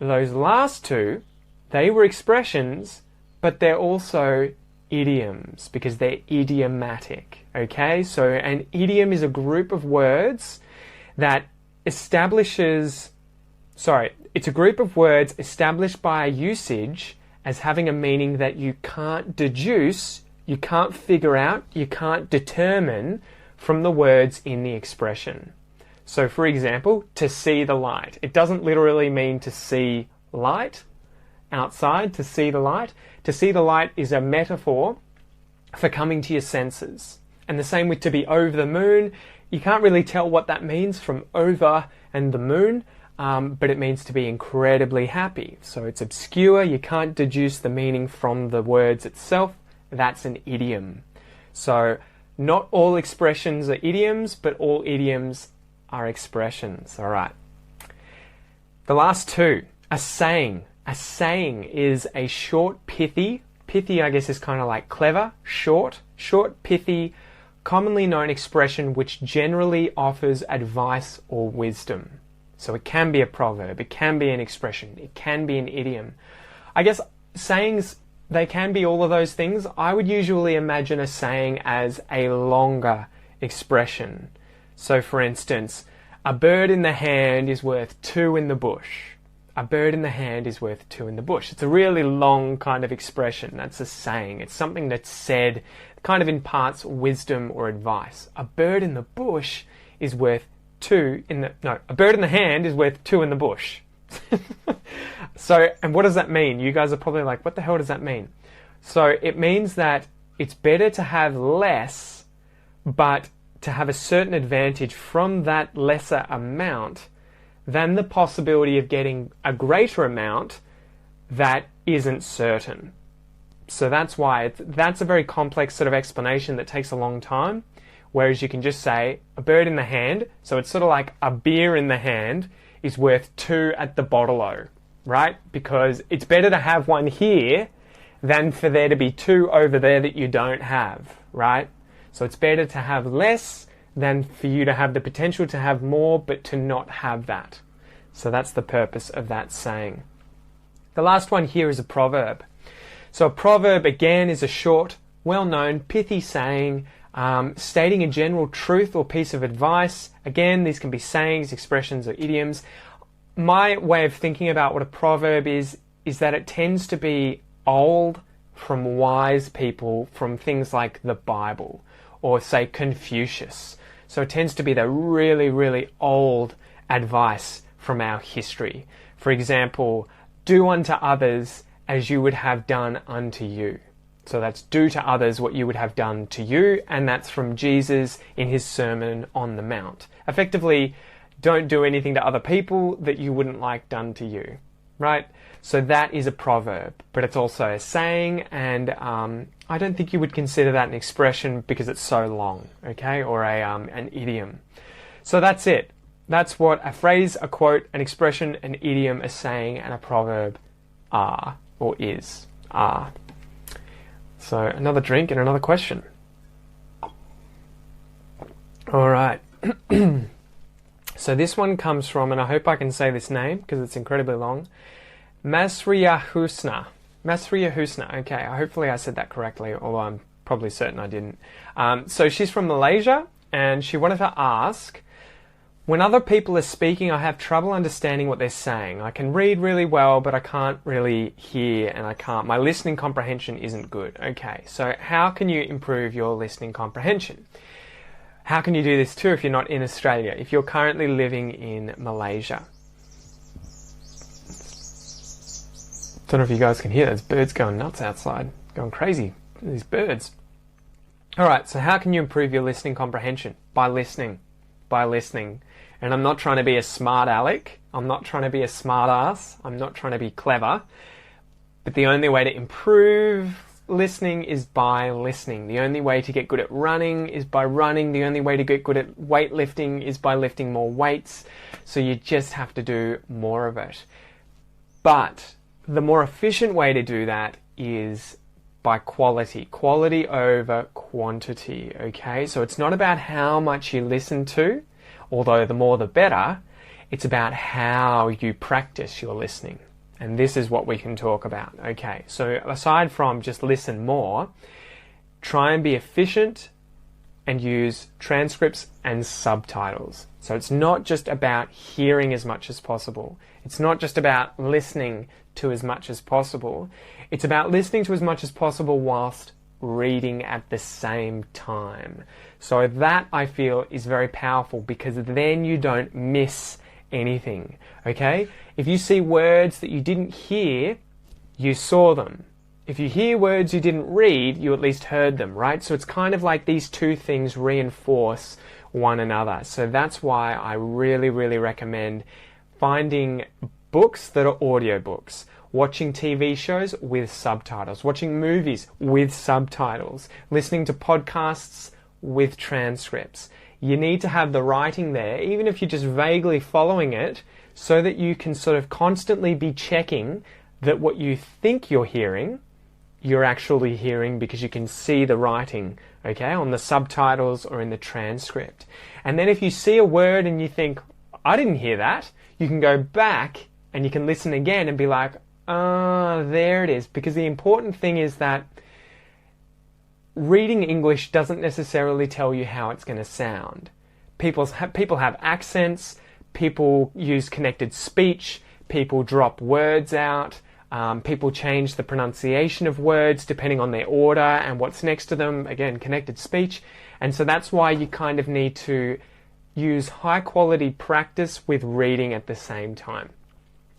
A: Those last two, they were expressions, but they're also idioms because they're idiomatic. Okay, so an idiom is a group of words that establishes, it's a group of words established by a usage as having a meaning that you can't deduce, you can't figure out, you can't determine from the words in the expression. So for example, to see the light. It doesn't literally mean to see light outside, to see the light. To see the light is a metaphor for coming to your senses. And the same with to be over the moon. You can't really tell what that means from over and the moon, but it means to be incredibly happy. So it's obscure, you can't deduce the meaning from the words itself. That's an idiom. So not all expressions are idioms, but all idioms are expressions. All right. The last two, a saying. A saying is a short, pithy, I guess is kind of like clever, short, pithy, commonly known expression which generally offers advice or wisdom. So it can be a proverb, it can be an expression, it can be an idiom. I guess sayings, they can be all of those things. I would usually imagine a saying as a longer expression. So for instance, a bird in the hand is worth two in the bush. A bird in the hand is worth two in the bush. It's a really long kind of expression. That's a saying. It's something that's said, kind of imparts wisdom or advice. A bird in the bush is worth a bird in the hand is worth two in the bush. So, and what does that mean? You guys are probably like, what the hell does that mean? So it means that it's better to have less, but to have a certain advantage from that lesser amount than the possibility of getting a greater amount that isn't certain. So that's why that's a very complex sort of explanation that takes a long time, whereas you can just say a bird in the hand, so it's sort of like a beer in the hand is worth two at the bottle-o, right? Because it's better to have one here than for there to be two over there that you don't have, right? So it's better to have less than for you to have the potential to have more, but to not have that. So that's the purpose of that saying. The last one here is a proverb. So a proverb, again, is a short, well-known, pithy saying stating a general truth or piece of advice. Again, these can be sayings, expressions, or idioms. My way of thinking about what a proverb is that it tends to be old from wise people from things like the Bible or, say, Confucius. So it tends to be the really, really old advice from our history. For example, do unto others as you would have done unto you. So that's do to others what you would have done to you, and that's from Jesus in his Sermon on the Mount. Effectively, don't do anything to other people that you wouldn't like done to you, right? So that is a proverb, but it's also a saying, and I don't think you would consider that an expression because it's so long, okay, or an idiom. So that's it. That's what a phrase, a quote, an expression, an idiom, a saying, and a proverb are, or are. So another drink and another question. All right. So this one comes from, and I hope I can say this name because it's incredibly long, Masriyahusna. Masriyahusna. Okay, hopefully I said that correctly, although I'm probably certain I didn't. So she's from Malaysia, and she wanted to ask, when other people are speaking, I have trouble understanding what they're saying. I can read really well, but I can't really hear, and my listening comprehension isn't good. Okay, so how can you improve your listening comprehension? How can you do this too if you're not in Australia, if you're currently living in Malaysia? Don't know if you guys can hear those birds going nuts outside, going crazy, these birds. Alright, so how can you improve your listening comprehension? By listening. And I'm not trying to be a smart aleck, I'm not trying to be a smart ass, I'm not trying to be clever, but the only way to improve listening is by listening. The only way to get good at running is by running. The only way to get good at weightlifting is by lifting more weights. So you just have to do more of it. But the more efficient way to do that is by quality. Quality over quantity, okay? So it's not about how much you listen to, although the more the better. It's about how you practice your listening. And this is what we can talk about. Okay, so aside from just listen more, try and be efficient and use transcripts and subtitles. So it's not just about hearing as much as possible. It's not just about listening to as much as possible. It's about listening to as much as possible whilst reading at the same time. So that, I feel, is very powerful because then you don't miss anything, okay? If you see words that you didn't hear, you saw them. If you hear words you didn't read, you at least heard them, right? So it's kind of like these two things reinforce one another. So that's why I really, really recommend finding books that are audiobooks, watching TV shows with subtitles, watching movies with subtitles, listening to podcasts with transcripts. You need to have the writing there, even if you're just vaguely following it, so that you can sort of constantly be checking that what you think you're hearing, you're actually hearing because you can see the writing, okay, on the subtitles or in the transcript. And then if you see a word and you think, I didn't hear that, you can go back and you can listen again and be like, there it is. Because the important thing is that reading English doesn't necessarily tell you how it's going to sound. People have accents, people use connected speech, people drop words out, people change the pronunciation of words depending on their order and what's next to them. Again, connected speech. And so that's why you kind of need to use high quality practice with reading at the same time.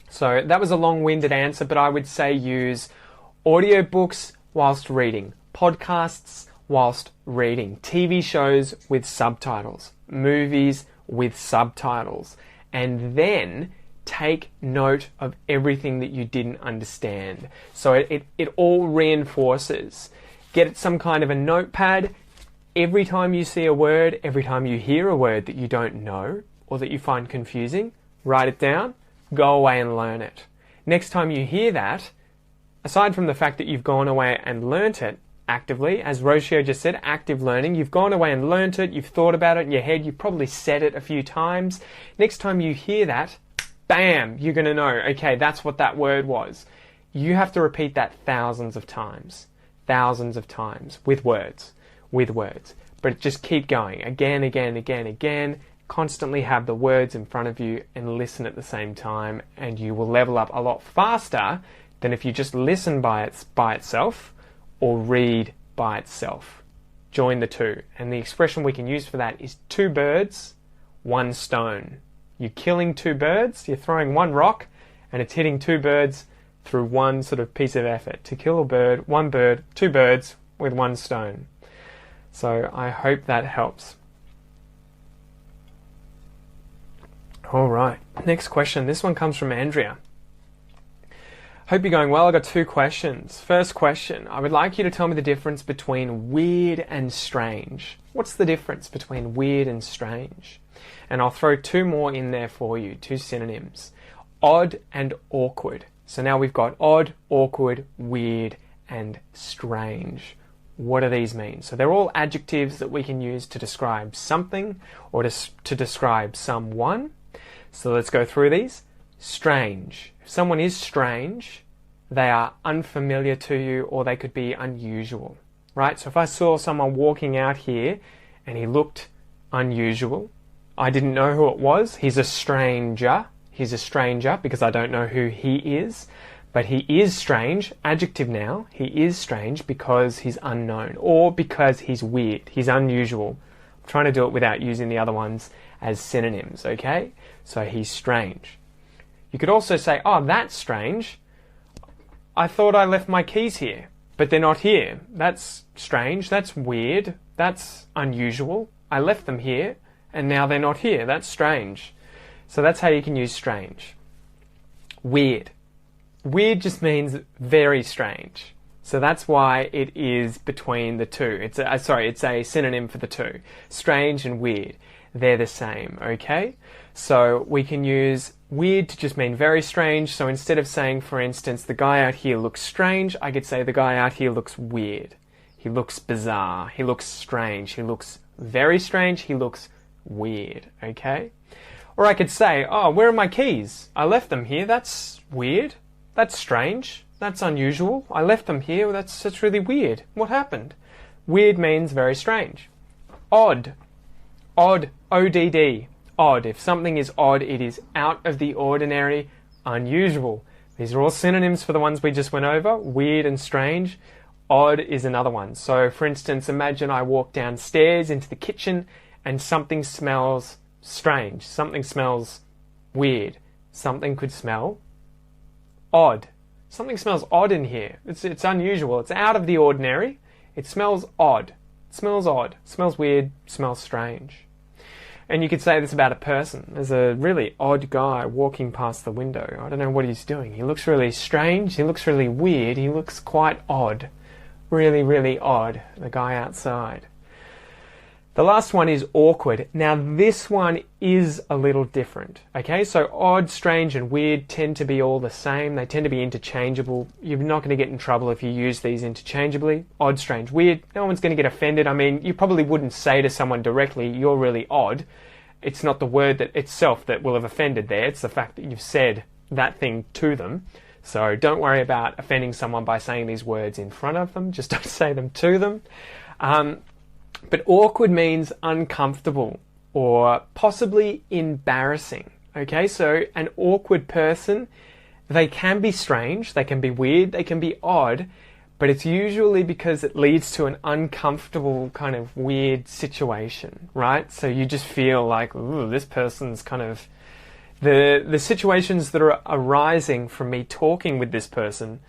A: So that was a long-winded answer, but I would say use audiobooks whilst reading, podcasts whilst reading, TV shows with subtitles, movies with subtitles, and then take note of everything that you didn't understand. So it all reinforces. Get some kind of a notepad. Every time you see a word, every time you hear a word that you don't know or that you find confusing, write it down, go away and learn it. Next time you hear that, aside from the fact that you've gone away and learnt it actively, as Rocio just said, active learning, you've gone away and learnt it, you've thought about it in your head, you've probably said it a few times. Next time you hear that, bam, you're going to know, okay, that's what that word was. You have to repeat that thousands of times with words. but just keep going again, again, again, again. Constantly have the words in front of you and listen at the same time, and you will level up a lot faster than if you just listen by itself or read by itself. Join the two. And the expression we can use for that is 2 birds, 1 stone. You're killing 2 birds, you're throwing 1 rock, and it's hitting 2 birds through 1 sort of piece of effort. To kill a bird, 1 bird, 2 birds with 1 stone. So I hope that helps. All right, next question. This one comes from Andrea. Hope you're going well. I've got 2 questions. First question, I would like you to tell me the difference between weird and strange. What's the difference between weird and strange? And I'll throw 2 more in there for you, 2 synonyms. Odd and awkward. So now we've got odd, awkward, weird, and strange. What do these mean? So they're all adjectives that we can use to describe something or to describe someone. So let's go through these. Strange. If someone is strange, they are unfamiliar to you, or they could be unusual, right? So if I saw someone walking out here and he looked unusual, I didn't know who it was. He's a stranger. He's a stranger because I don't know who he is. But he is strange, adjective now. He is strange because he's unknown, or because he's weird. He's unusual. I'm trying to do it without using the other ones as synonyms, okay? So he's strange. You could also say, oh, that's strange. I thought I left my keys here, but they're not here. That's strange. That's weird. That's unusual. I left them here, and now they're not here. That's strange. So that's how you can use strange. Weird. Weird just means very strange. So that's why it is between the two. It's a synonym for the two. Strange and weird. They're the same, okay? So we can use weird to just mean very strange. So instead of saying, for instance, the guy out here looks strange, I could say the guy out here looks weird. He looks bizarre. He looks strange. He looks very strange. He looks weird, okay? Or I could say, oh, where are my keys? I left them here. That's weird. That's strange. That's unusual. I left them here. That's really weird. What happened? Weird means very strange. Odd. Odd. O-D-D. Odd. If something is odd, it is out of the ordinary, unusual. These are all synonyms for the ones we just went over. Weird and strange. Odd is another one. So, for instance, imagine I walk downstairs into the kitchen and something smells strange. Something smells weird. Something could smell odd. Something smells odd in here. It's unusual. It's out of the ordinary. It smells odd. It smells odd. It smells weird. It smells strange. And you could say this about a person. There's a really odd guy walking past the window. I don't know what he's doing. He looks really strange. He looks really weird. He looks quite odd. Really, really odd. The guy outside. The last one is awkward. Now this one is a little different. Okay, so odd, strange and weird tend to be all the same. They tend to be interchangeable. You're not going to get in trouble if you use these interchangeably. Odd, strange, weird. No one's going to get offended. I mean, you probably wouldn't say to someone directly, you're really odd. It's not the word that itself that will have offended there. It's the fact that you've said that thing to them. So don't worry about offending someone by saying these words in front of them. Just don't say them to them. But awkward means uncomfortable or possibly embarrassing. Okay, so an awkward person, they can be strange, they can be weird, they can be odd, but it's usually because it leads to an uncomfortable kind of weird situation, right? So you just feel like, ooh, this person's kind of... The situations that are arising from me talking with this person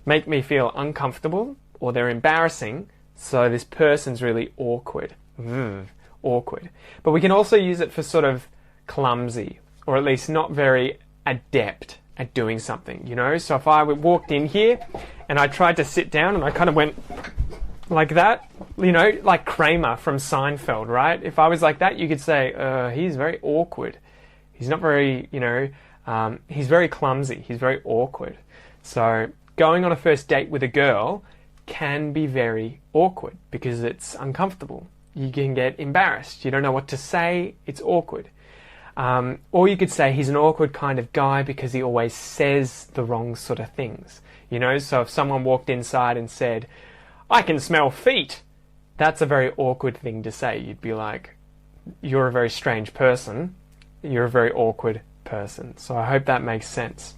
A: make me feel uncomfortable or they're embarrassing. So this person's really awkward. Awkward. But we can also use it for sort of clumsy, or at least not very adept at doing something, you know? So if I walked in here and I tried to sit down and I kind of went like that, you know, like Kramer from Seinfeld, right? If I was like that, you could say, he's very awkward. He's not very, you know, he's very clumsy. He's very awkward. So going on a first date with a girl can be very awkward because it's uncomfortable. You can get embarrassed. You don't know what to say. It's awkward. Or you could say he's an awkward kind of guy because he always says the wrong sort of things. You know, so if someone walked inside and said, I can smell feet, That's a very awkward thing to say. You'd be like, you're a very strange person. You're a very awkward person. So I hope that makes sense.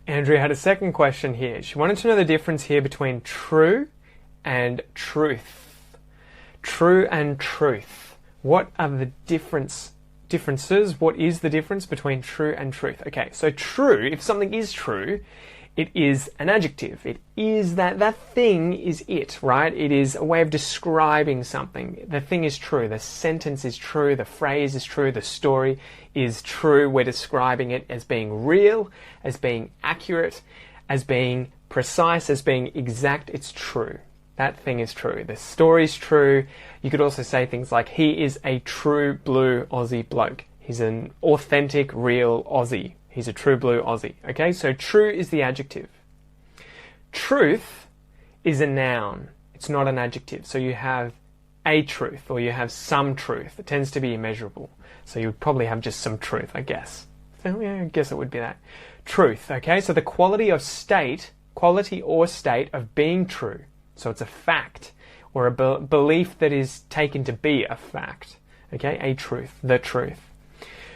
A: Andrea had a second question here. She wanted to know the difference here between true and truth. True and truth. What are the differences? What is the difference between true and truth? Okay, so true, if something is true, it is an adjective. It is that thing is it, right? It is a way of describing something. The thing is true. The sentence is true. The phrase is true. The story is true. We're describing it as being real, as being accurate, as being precise, as being exact. It's true. That thing is true. The story's true. You could also say things like, he is a true blue Aussie bloke. He's an authentic, real Aussie. He's a true blue Aussie. Okay, so true is the adjective. Truth is a noun. It's not an adjective. So you have a truth or you have some truth. It tends to be immeasurable. So you would probably have just some truth, I guess. So yeah, I guess it would be that. Truth, okay, so the quality or state of being true. So it's a fact or a belief that is taken to be a fact. Okay, a truth, the truth.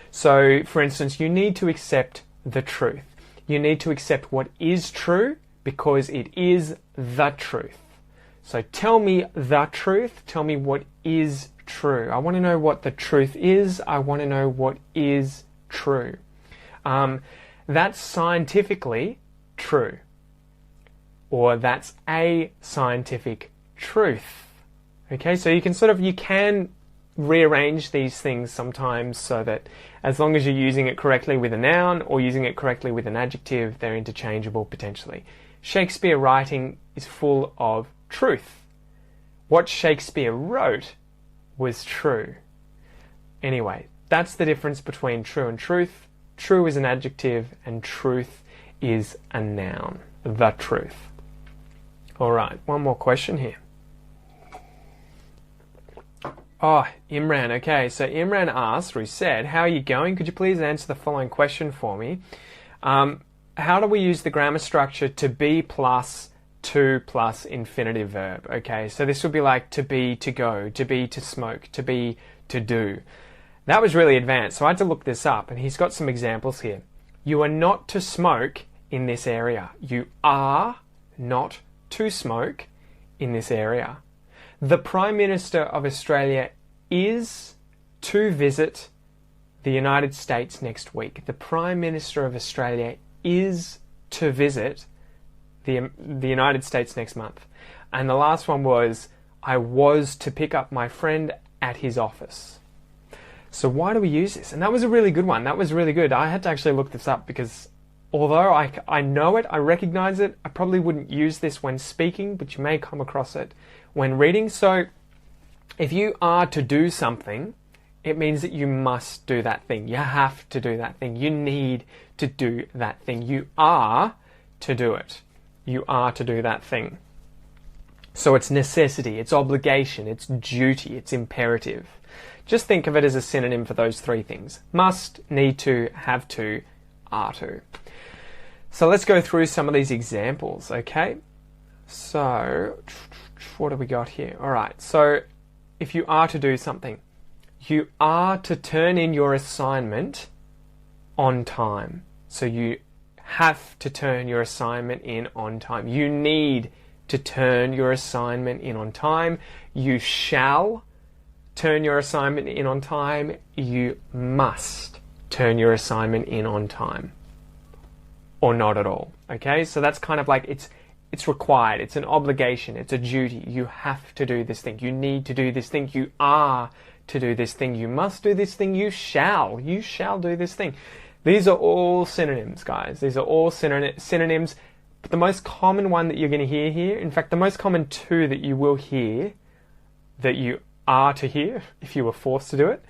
A: So, for instance, you need to accept the truth. You need to accept what is true because it is the truth. So tell me the truth. Tell me what is true. I want to know what the truth is. I want to know what is true. That's scientifically true. Or that's a scientific truth. Okay, so you can rearrange these things sometimes so that as long as you're using it correctly with a noun or using it correctly with an adjective, they're interchangeable potentially. Shakespeare writing is full of truth. What Shakespeare wrote was true. Anyway, that's the difference between true and truth. True is an adjective and truth is a noun. The truth. All right, one more question here. Oh, Imran. Okay, so Imran asked, or he said, how are you going? Could you please answer the following question for me? How do we use the grammar structure to be plus to plus infinitive verb? Okay, so this would be like to be to go, to be to smoke, to be to do. That was really advanced, so I had to look this up, and he's got some examples here. You are not to smoke in this area. You are not to smoke in this area. The Prime Minister of Australia is to visit the United States next week. The Prime Minister of Australia is to visit the United States next month. And the last one was, I was to pick up my friend at his office. So why do we use this? And that was a really good one. That was really good. I had to actually look this up because although I know it, I recognize it, I probably wouldn't use this when speaking, but you may come across it when reading. So if you are to do something, it means that you must do that thing. You have to do that thing. You need to do that thing. You are to do it. You are to do that thing. So it's necessity, it's obligation, it's duty, it's imperative. Just think of it as a synonym for those three things. Must, need to, have to, are to. So let's go through some of these examples, okay? So, what have we got here? All right, so if you are to do something, you are to turn in your assignment on time. So you have to turn your assignment in on time. You need to turn your assignment in on time. You shall turn your assignment in on time. You must turn your assignment in on time. Or not at all. Okay, so that's kind of like it's required. It's an obligation. It's a duty. You have to do this thing. You need to do this thing. You are to do this thing. You must do this thing. You shall do this thing. These are all synonyms, guys. These are all synonyms. But the most common one that you're going to hear here, in fact, the most common two that you will hear, that you are to hear, if you were forced to do it,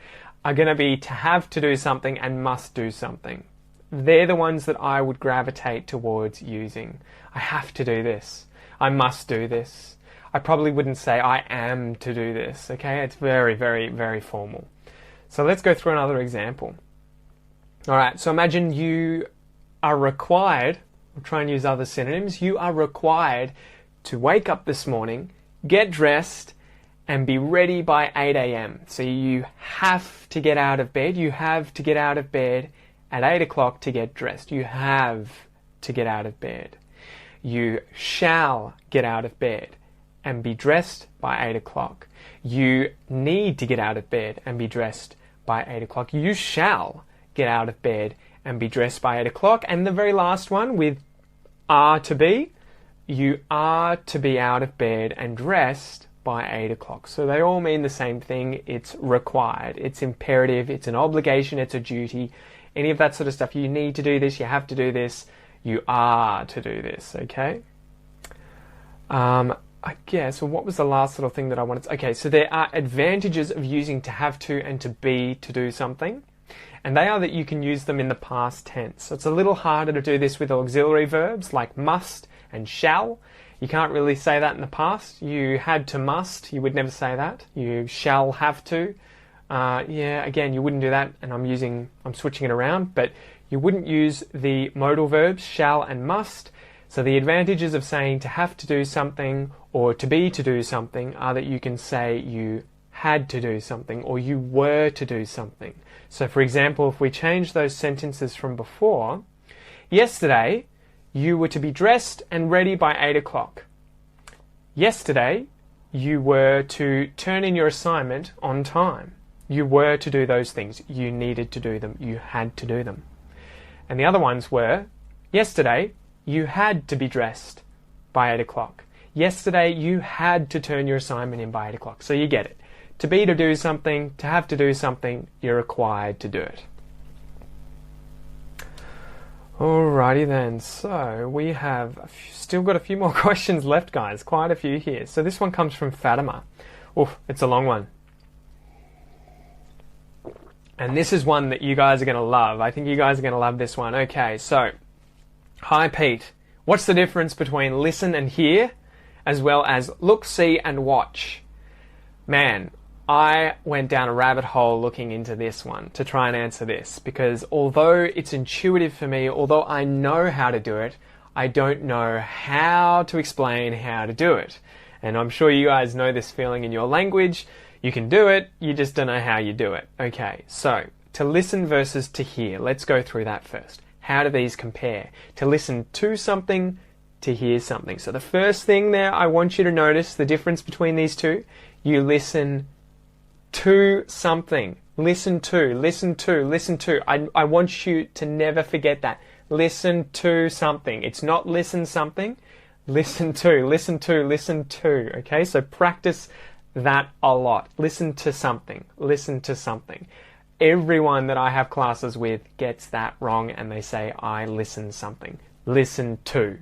A: are going to be to have to do something and must do something. They're the ones that I would gravitate towards using. I have to do this. I must do this. I probably wouldn't say I am to do this, okay? It's very, very, very formal. So let's go through another example. All right, so imagine you are required, we'll try and use other synonyms, you are required to wake up this morning, get dressed and be ready by 8 a.m. So you have to get out of bed. You have to get out of bed at 8 o'clock to get dressed. You have to get out of bed. You shall get out of bed and be dressed by 8 o'clock. You need to get out of bed and be dressed by 8 o'clock. You shall get out of bed and be dressed by 8 o'clock. And the very last one with are to be, you are to be out of bed and dressed by 8 o'clock. So they all mean the same thing. It's required, it's imperative, it's an obligation, it's a duty. Any of that sort of stuff. You need to do this, you have to do this, you are to do this, okay? I guess, well, what was the last little thing that I wanted to... Okay, so there are advantages of using to have to and to be to do something. And they are that you can use them in the past tense. So it's a little harder to do this with auxiliary verbs like must and shall. You can't really say that in the past. You had to must, you would never say that. You shall have to. Again, you wouldn't do that, and I'm switching it around, but you wouldn't use the modal verbs shall and must. So the advantages of saying to have to do something or to be to do something are that you can say you had to do something or you were to do something. So for example, if we change those sentences from before, yesterday you were to be dressed and ready by 8 o'clock. Yesterday you were to turn in your assignment on time. You were to do those things. You needed to do them. You had to do them. And the other ones were, yesterday you had to be dressed by 8 o'clock. Yesterday you had to turn your assignment in by 8 o'clock. So you get it. To be to do something, to have to do something, you're required to do it. Alrighty then, so we have still got a few more questions left, guys. Quite a few here. So this one comes from Fatima. Oof, it's a long one. And this is one that you guys are going to love. I think you guys are going to love this one. Okay, so, hi Pete. What's the difference between listen and hear, as well as look, see, and watch? Man, I went down a rabbit hole looking into this one to try and answer this, because although it's intuitive for me, although I know how to do it, I don't know how to explain how to do it. And I'm sure you guys know this feeling in your language. You can do it, you just don't know how you do it. Okay, so to listen versus to hear. Let's go through that first. How do these compare? To listen to something, to hear something. So the first thing there, I want you to notice the difference between these two. You listen to something. Listen to, listen to, listen to. I want you to never forget that. Listen to something. It's not listen something. Listen to, listen to, listen to. Okay, so practice that a lot. Listen to something. Listen to something. Everyone that I have classes with gets that wrong and they say, I listen something. Listen to.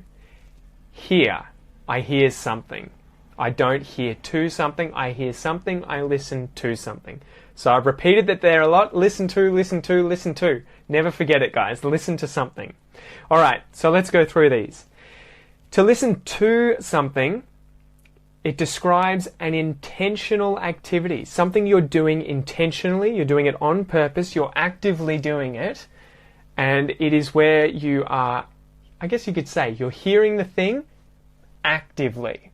A: Hear. I hear something. I don't hear to something. I hear something. I listen to something. So I've repeated that there a lot. Listen to, listen to, listen to. Never forget it, guys. Listen to something. All right, so let's go through these. To listen to something, it describes an intentional activity, something you're doing intentionally, you're doing it on purpose, you're actively doing it, and it is where you are, I guess you could say, you're hearing the thing actively.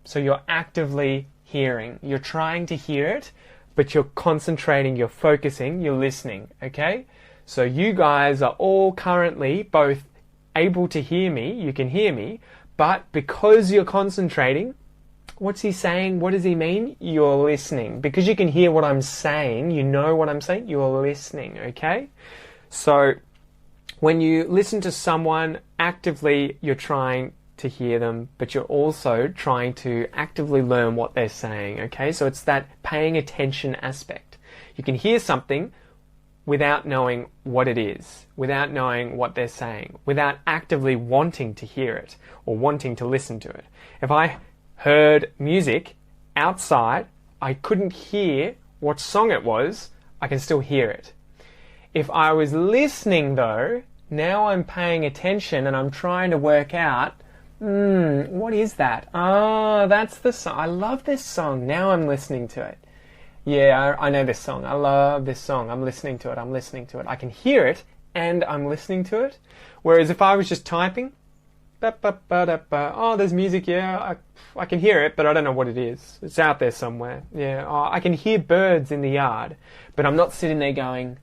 A: So you're actively hearing, you're trying to hear it, but you're concentrating, you're focusing, you're listening, okay? So you guys are all currently both able to hear me, you can hear me, but because you're concentrating, what's he saying? What does he mean? You're listening. Because you can hear what I'm saying, you know what I'm saying, you're listening, okay? So when you listen to someone actively, you're trying to hear them, but you're also trying to actively learn what they're saying, okay? So it's that paying attention aspect. You can hear something without knowing what it is, without knowing what they're saying, without actively wanting to hear it or wanting to listen to it. If I heard music outside, I couldn't hear what song it was, I can still hear it. If I was listening though, now I'm paying attention and I'm trying to work out, what is that? Ah, that's the song. I love this song. Now I'm listening to it. Yeah, I know this song. I love this song. I'm listening to it. I'm listening to it. I can hear it and I'm listening to it. Whereas if I was just typing, Oh, there's music, yeah, I can hear it, but I don't know what it is. It's out there somewhere. Yeah, oh, I can hear birds in the yard, but I'm not sitting there going,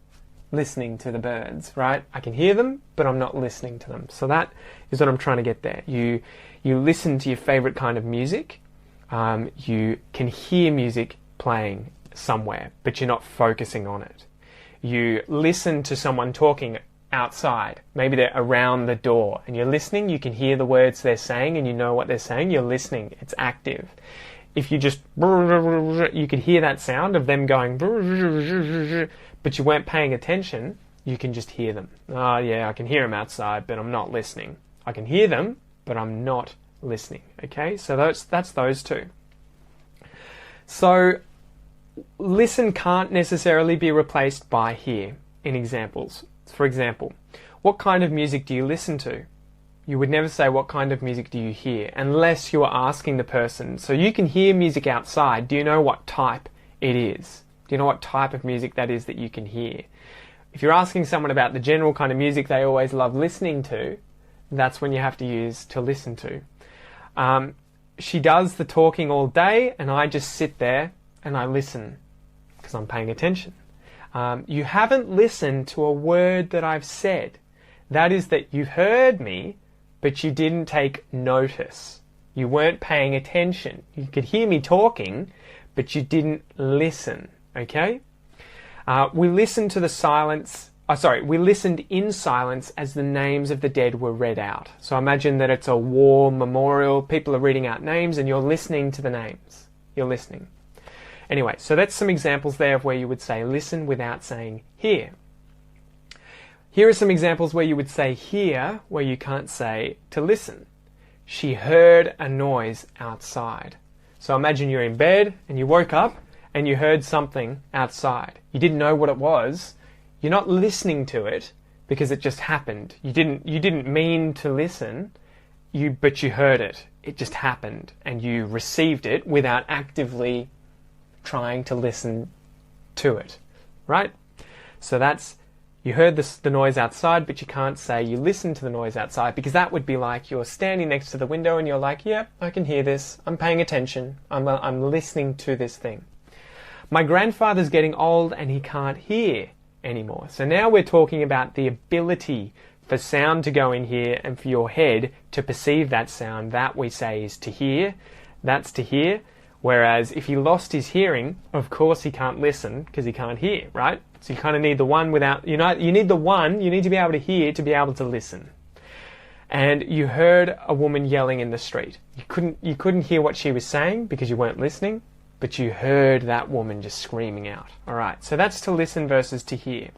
A: listening to the birds, right? I can hear them, but I'm not listening to them. So that is what I'm trying to get there. You listen to your favorite kind of music. You can hear music playing somewhere, but you're not focusing on it. You listen to someone talking outside. Maybe they're around the door and you're listening. You can hear the words they're saying and you know what they're saying. You're listening. It's active. If you just, you could hear that sound of them going, but you weren't paying attention, you can just hear them. Oh yeah, I can hear them outside, but I'm not listening. I can hear them, but I'm not listening. Okay, so that's those two. So listen can't necessarily be replaced by hear in examples. For example, what kind of music do you listen to? You would never say what kind of music do you hear unless you are asking the person. So you can hear music outside. Do you know what type it is? Do you know what type of music that is that you can hear? If you're asking someone about the general kind of music they always love listening to, that's when you have to use to listen to. She does the talking all day and I just sit there and I listen because I'm paying attention. You haven't listened to a word that I've said. That is that you heard me, but you didn't take notice. You weren't paying attention. You could hear me talking, but you didn't listen. Okay? We listened to the silence. We listened in silence as the names of the dead were read out. So imagine that it's a war memorial. People are reading out names, and you're listening to the names. You're listening. Anyway, so that's some examples there of where you would say listen without saying hear. Here are some examples where you would say hear, where you can't say to listen. She heard a noise outside. So imagine you're in bed and you woke up and you heard something outside. You didn't know what it was. You're not listening to it because it just happened. You didn't mean to listen, but you heard it. It just happened and you received it without actively trying to listen to it, right? So that's, you heard the noise outside, but you can't say you listened to the noise outside because that would be like you're standing next to the window and you're like, yeah, I can hear this. I'm paying attention. I'm listening to this thing. My grandfather's getting old and he can't hear anymore. So now we're talking about the ability for sound to go in here and for your head to perceive that sound. That we say is to hear. That's to hear. Whereas if he lost his hearing, of course he can't listen because he can't hear, right? So you kind of need the one without, you need the one, you need to be able to hear to be able to listen. And you heard a woman yelling in the street. You couldn't hear what she was saying because you weren't listening, but you heard that woman just screaming out. All right, so that's to listen versus to hear.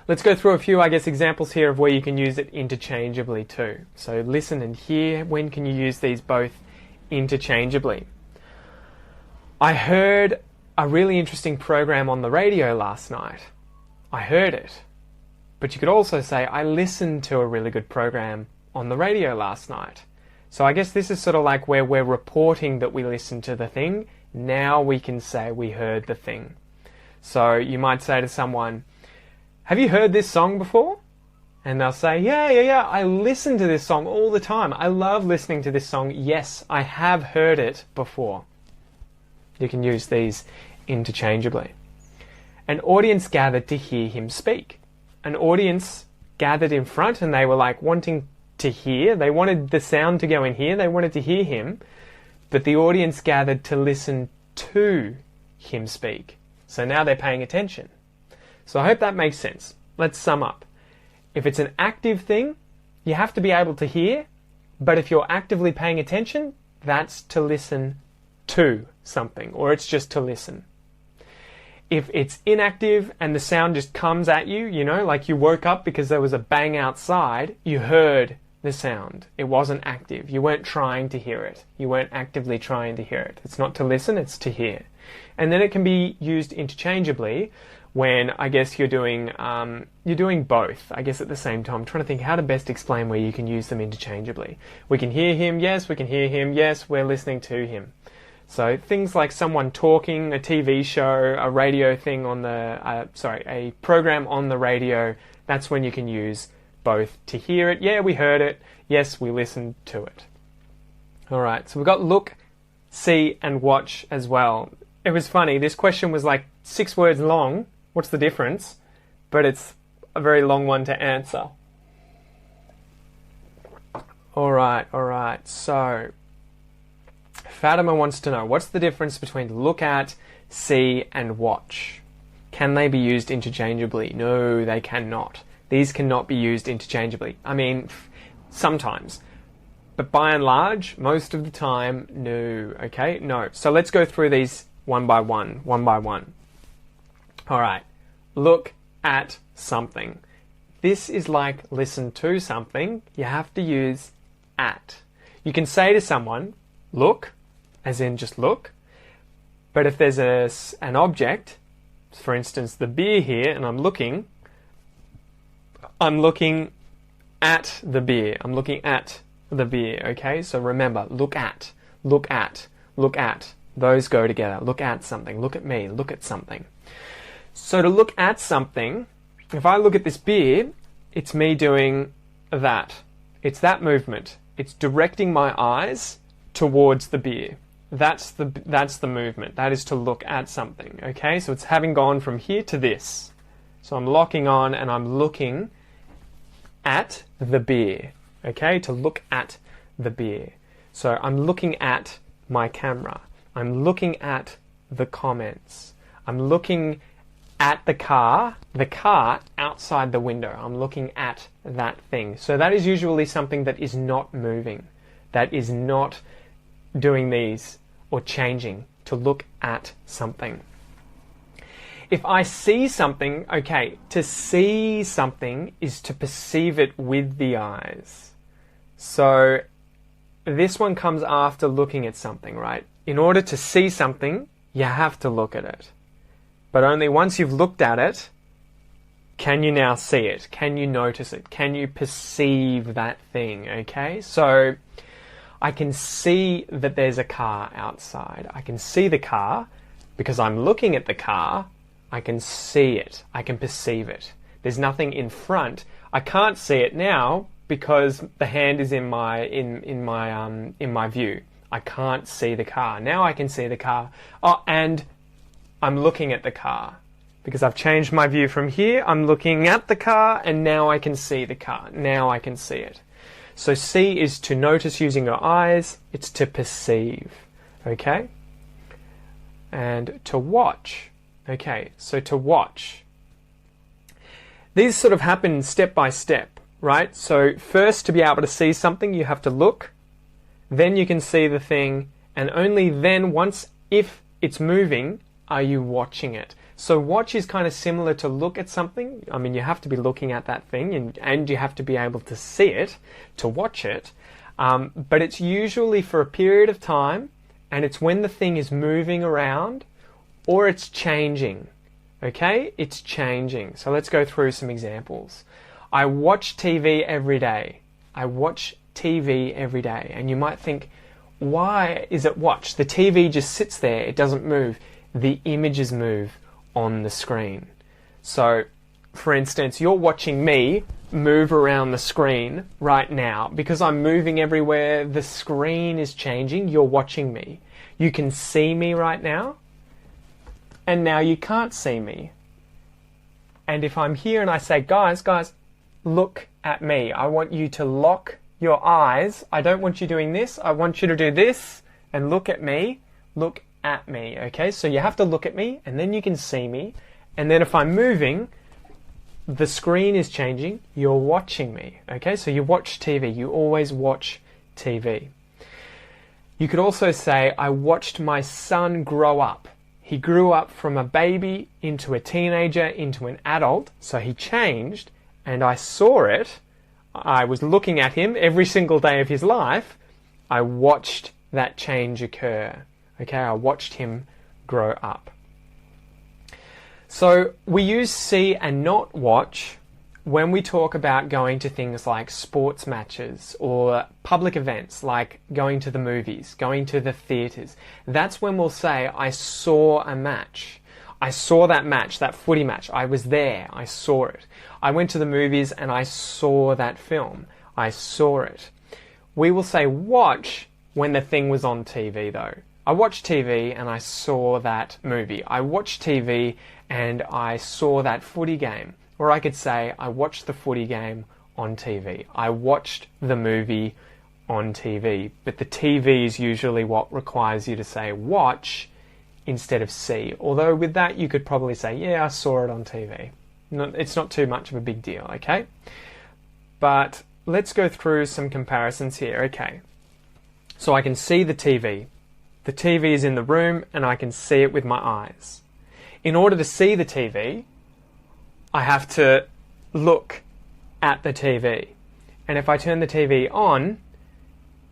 A: Let's go through a few, examples here of where you can use it interchangeably too. So listen and hear, when can you use these both interchangeably? I heard a really interesting program on the radio last night. I heard it. But you could also say, I listened to a really good program on the radio last night. So I guess this is sort of like where we're reporting that we listened to the thing. Now we can say we heard the thing. So you might say to someone, have you heard this song before? And they'll say, yeah, I listen to this song all the time. I love listening to this song. Yes, I have heard it before. You can use these interchangeably. An audience gathered to hear him speak. An audience gathered in front and they were like wanting to hear. They wanted the sound to go in here. They wanted to hear him. But the audience gathered to listen to him speak. So now they're paying attention. So I hope that makes sense. Let's sum up. If it's an active thing, you have to be able to hear. But if you're actively paying attention, that's to listen to something, or it's just to listen. If it's inactive and the sound just comes at you, like you woke up because there was a bang outside, you heard the sound. It wasn't active. You weren't trying to hear it. You weren't actively trying to hear it. It's not to listen, it's to hear. And then it can be used interchangeably when I guess you're doing both, I guess at the same time. I'm trying to think how to best explain where you can use them interchangeably. We can hear him, yes, we can hear him, yes, we're listening to him. So things like someone talking, a TV show, a radio thing on a program on the radio, that's when you can use both. To hear it, yeah, we heard it. Yes, we listened to it. All right, so we've got look, see, and watch as well. It was funny. This question was like 6 words long. What's the difference? But it's a very long one to answer. All right. So Fatima wants to know, what's the difference between look at, see, and watch? Can they be used interchangeably? No, they cannot. These cannot be used interchangeably. I mean, sometimes. But by and large, most of the time, no. Okay, no. So let's go through these one by one. All right. Look at something. This is like listen to something. You have to use at. You can say to someone, look, as in just look. But if there's an object, for instance, the beer here, and I'm looking at the beer. I'm looking at the beer, okay? So remember, look at. Those go together. Look at something. Look at me. Look at something. So to look at something, if I look at this beer, it's me doing that. It's that movement. It's directing my eyes towards the beer. That's the movement. That is to look at something, okay? So it's having gone from here to this. So I'm locking on and I'm looking at the beer, okay? To look at the beer. So I'm looking at my camera. I'm looking at the comments. I'm looking at the car outside the window. I'm looking at that thing. So that is usually something that is not moving, that is not doing these or changing. To look at something. If I see something, okay, to see something is to perceive it with the eyes. So this one comes after looking at something, right? In order to see something, you have to look at it. But only once you've looked at it, can you now see it? Can you notice it? Can you perceive that thing, okay? So I can see that there's a car outside. I can see the car because I'm looking at the car. I can see it. I can perceive it. There's nothing in front. I can't see it now because the hand is in my view. I can't see the car. Now I can see the car. Oh, and I'm looking at the car because I've changed my view from here. I'm looking at the car and now I can see the car. Now I can see it. So see is to notice using your eyes. It's to perceive. Okay? And to watch. Okay, so to watch. These sort of happen step by step, right? So first, to be able to see something, you have to look. Then you can see the thing. And only then, once, if it's moving, are you watching it? So watch is kind of similar to look at something. I mean, you have to be looking at that thing and you have to be able to see it, to watch it. But it's usually for a period of time, and it's when the thing is moving around or it's changing. Okay? It's changing. So let's go through some examples. I watch TV every day. I watch TV every day. And you might think, why is it watch? The TV just sits there. It doesn't move. The images move on the screen. So, for instance, you're watching me move around the screen right now. Because I'm moving everywhere, the screen is changing. You're watching me. You can see me right now. And now you can't see me. And if I'm here and I say, guys, look at me. I want you to lock your eyes. I don't want you doing this. I want you to do this and look at me. Look at me. Okay, so you have to look at me and then you can see me. And then if I'm moving, the screen is changing. You're watching me. Okay, so you watch TV. You always watch TV. You could also say, I watched my son grow up. He grew up from a baby into a teenager into an adult. So he changed and I saw it. I was looking at him every single day of his life. I watched that change occur. Okay, I watched him grow up. So we use see and not watch when we talk about going to things like sports matches or public events like going to the movies, going to the theatres. That's when we'll say, I saw a match. I saw that match, that footy match. I was there. I saw it. I went to the movies and I saw that film. I saw it. We will say watch when the thing was on TV though. I watched TV and I saw that movie. I watched TV and I saw that footy game. Or I could say I watched the footy game on TV. I watched the movie on TV. But the TV is usually what requires you to say watch instead of see. Although with that you could probably say, yeah, I saw it on TV. It's not too much of a big deal, okay? But let's go through some comparisons here, okay? So I can see the TV. The TV is in the room and I can see it with my eyes. In order to see the TV, I have to look at the TV. And if I turn the TV on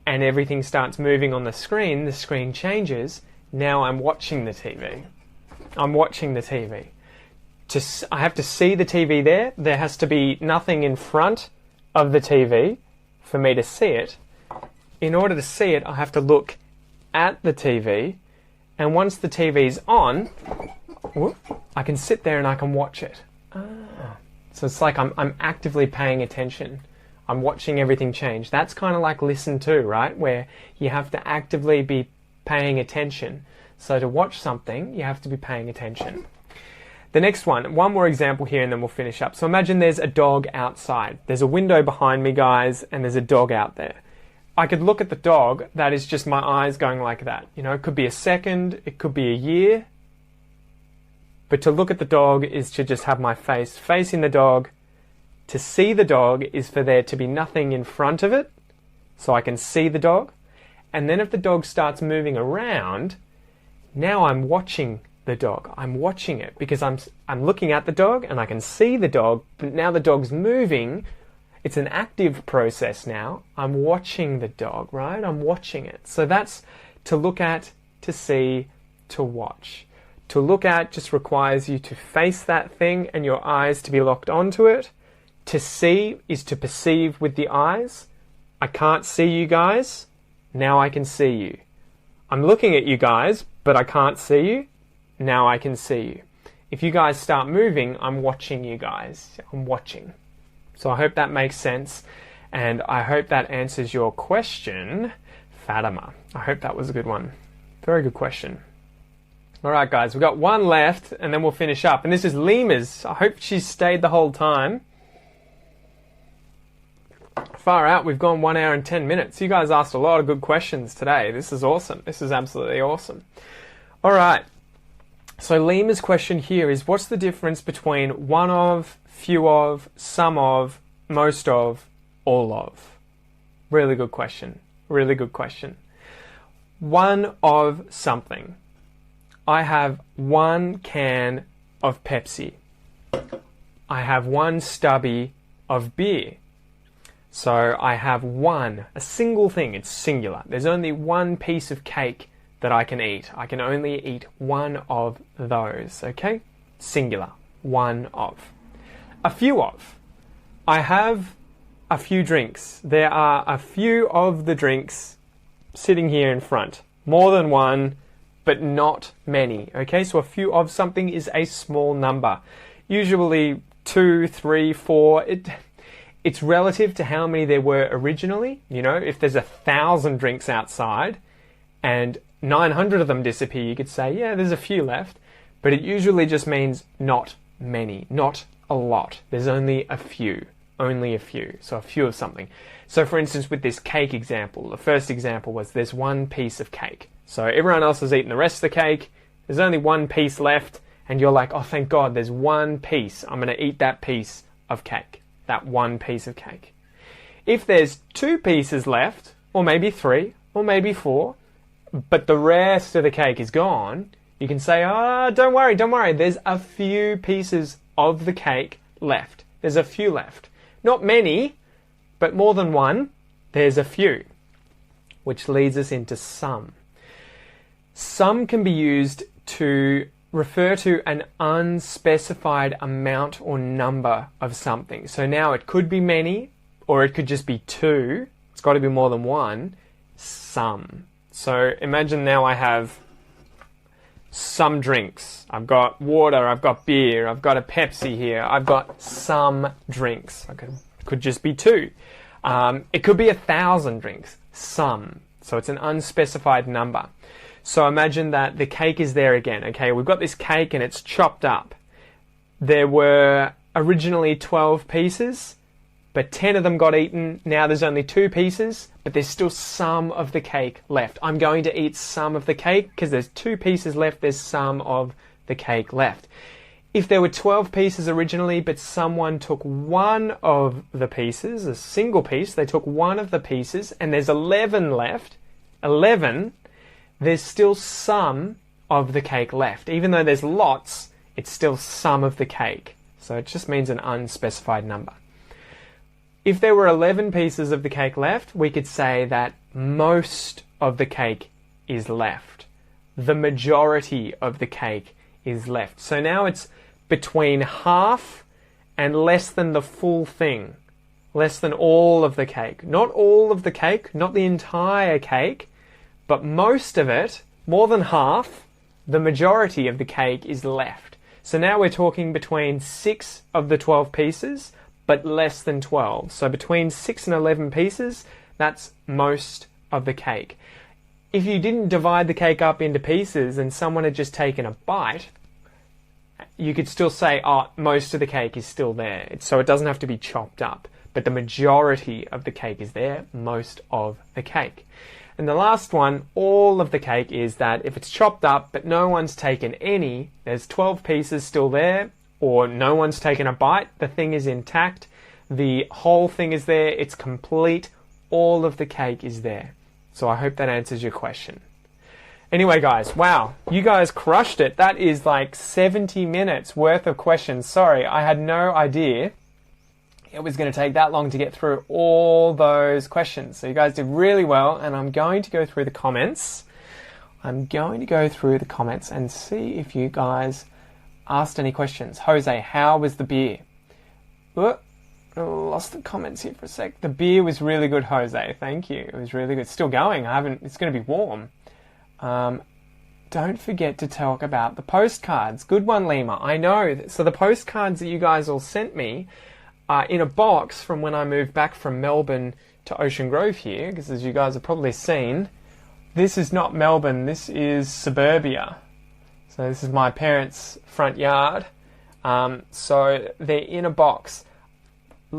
A: and everything starts moving on the screen changes. Now I'm watching the TV. I'm watching the TV. I have to see the TV there. There has to be nothing in front of the TV for me to see it. In order to see it, I have to look at the TV. And once the TV's on, I can sit there and I can watch it. So it's like I'm actively paying attention. I'm watching everything change. That's kind of like listen to, right? Where you have to actively be paying attention. So to watch something, you have to be paying attention. The next one more example here and then we'll finish up. So imagine there's a dog outside. There's a window behind me, guys, and there's a dog out there. I could look at the dog, that is just my eyes going like that. You know, it could be a second, it could be a year. But to look at the dog is to just have my face facing the dog. To see the dog is for there to be nothing in front of it, so I can see the dog. And then if the dog starts moving around, now I'm watching the dog. I'm watching it because I'm looking at the dog and I can see the dog, but now the dog's moving. It's an active process now. I'm watching the dog, right? I'm watching it. So that's to look at, to see, to watch. To look at just requires you to face that thing and your eyes to be locked onto it. To see is to perceive with the eyes. I can't see you guys. Now I can see you. I'm looking at you guys, but I can't see you. Now I can see you. If you guys start moving, I'm watching you guys. I'm watching. So I hope that makes sense. And I hope that answers your question, Fatima. I hope that was a good one. Very good question. All right, guys, we've got one left and then we'll finish up. And this is Lima's. I hope she's stayed the whole time. Far out, we've gone 1 hour and 10 minutes. You guys asked a lot of good questions today. This is awesome. This is absolutely awesome. All right. So Lima's question here is, what's the difference between one of, few of, some of, most of, all of? Really good question. Really good question. One of something. I have 1 can of Pepsi. I have 1 stubby of beer. So I have a single thing, it's singular. There's only 1 piece of cake that I can eat. I can only eat 1 of those, okay? Singular, 1 of. A few of. I have a few drinks. There are a few of the drinks sitting here in front. More than 1, but not many, okay? So a few of something is a small number. Usually 2, 3, 4, it's relative to how many there were originally. You know, if there's 1,000 drinks outside and 900 of them disappear, you could say, yeah, there's a few left. But it usually just means not many, not a lot. There's only a few, So a few of something. So for instance, with this cake example, the first example was there's 1 piece of cake. So everyone else has eaten the rest of the cake. There's only 1 piece left. And you're like, oh, thank God, there's 1 piece. I'm going to eat that piece of cake. That 1 piece of cake. If there's 2 pieces left, or maybe 3, or maybe 4, but the rest of the cake is gone, you can say, oh, don't worry, there's a few pieces of the cake left. There's a few left. Not many, but more than 1, there's a few. Which leads us into some. Some can be used to refer to an unspecified amount or number of something. So now it could be many, or it could just be 2. It's got to be more than 1. Some. So imagine now I have some drinks. I've got water, I've got beer, I've got a Pepsi here, I've got some drinks. Could just be 2. It could be 1,000 drinks, some. So it's an unspecified number. So imagine that the cake is there again. Okay, we've got this cake and it's chopped up. There were originally 12 pieces, but 10 of them got eaten. Now there's only 2 pieces, but there's still some of the cake left. I'm going to eat some of the cake because there's 2 pieces left. There's some of the cake left. If there were 12 pieces originally, but someone took one of the pieces, a single piece, they took one of the pieces, and there's 11 left, 11, there's still some of the cake left. Even though there's lots, it's still some of the cake. So it just means an unspecified number. If there were 11 pieces of the cake left, we could say that most of the cake is left. The majority of the cake is left. So now it's between half and less than the full thing. Less than all of the cake. Not all of the cake, not the entire cake, but most of it, more than half, the majority of the cake is left. So now we're talking between 6 of the 12 pieces, but less than 12. So between 6 and 11 pieces, that's most of the cake. If you didn't divide the cake up into pieces and someone had just taken a bite, you could still say, oh, most of the cake is still there. So it doesn't have to be chopped up, but the majority of the cake is there, most of the cake. And the last one, all of the cake, is that if it's chopped up, but no one's taken any, there's 12 pieces still there, or no one's taken a bite, the thing is intact, the whole thing is there, it's complete, all of the cake is there. So I hope that answers your question. Anyway, guys, wow, you guys crushed it. That is like 70 minutes worth of questions. Sorry, I had no idea it was going to take that long to get through all those questions. So you guys did really well, and I'm going to go through the comments. I'm going to go through the comments and see if you guys asked any questions. Jose, how was the beer? Oh, I lost the comments here for a sec. The beer was really good, Jose. Thank you. It was really good. It's still going. It's going to be warm. Don't forget to talk about the postcards. Good one, Lima. I know. So the postcards that you guys all sent me are in a box from when I moved back from Melbourne to Ocean Grove here, because as you guys have probably seen, this is not Melbourne, this is suburbia. So this is my parents' front yard. So they're in a box.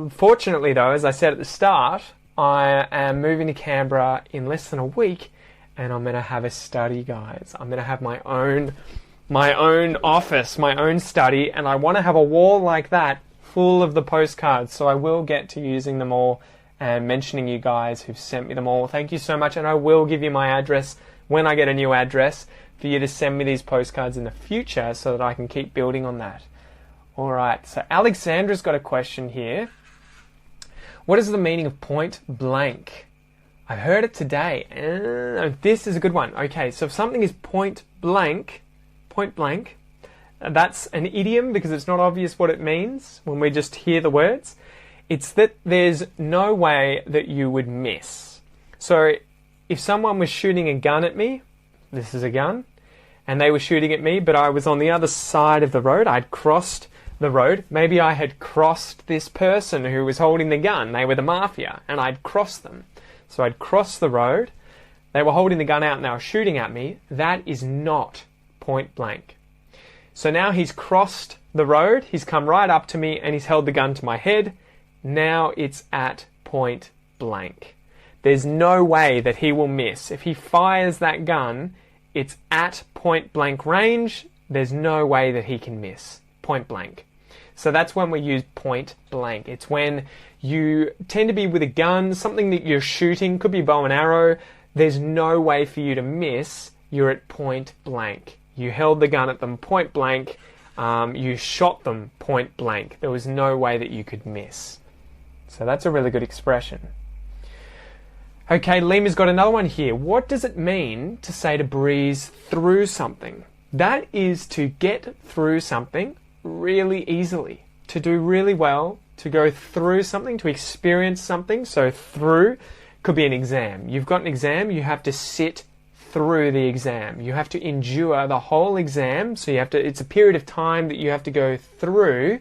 A: Fortunately though, as I said at the start, I am moving to Canberra in less than a week, and I'm going to have a study, guys. I'm going to have my own office, my own study, and I want to have a wall like that full of the postcards. So I will get to using them all and mentioning you guys who've sent me them all. Thank you so much, and I will give you my address when I get a new address for you to send me these postcards in the future so that I can keep building on that. All right, so Alexandra's got a question here. What is the meaning of point blank? I heard it today. This is a good one. Okay, so if something is point blank, that's an idiom because it's not obvious what it means when we just hear the words. It's that there's no way that you would miss. So if someone was shooting a gun at me, this is a gun, and they were shooting at me, but I was on the other side of the road, I'd crossed the road. Maybe I had crossed this person who was holding the gun. They were the mafia, and I'd crossed them. So I'd crossed the road, they were holding the gun out and they were shooting at me. That is not point blank. So now he's crossed the road, he's come right up to me and he's held the gun to my head. Now it's at point blank. There's no way that he will miss. If he fires that gun, it's at point blank range. There's no way that he can miss. Point blank. So that's when we use point blank. It's when you tend to be with a gun, something that you're shooting, could be bow and arrow. There's no way for you to miss. You're at point blank. You held the gun at them point blank. You shot them point blank. There was no way that you could miss. So that's a really good expression. Okay, Lima's got another one here. What does it mean to say to breeze through something? That is to get through something really easily, to do really well, to go through something, to experience something. So through could be an exam. You've got an exam, you have to sit through the exam. You have to endure the whole exam. So it's a period of time that you have to go through.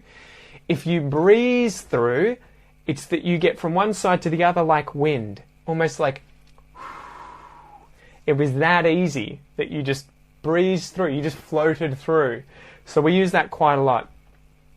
A: If you breeze through, it's that you get from one side to the other like wind, almost like it was that easy that you just breezed through, you just floated through. So we use that quite a lot.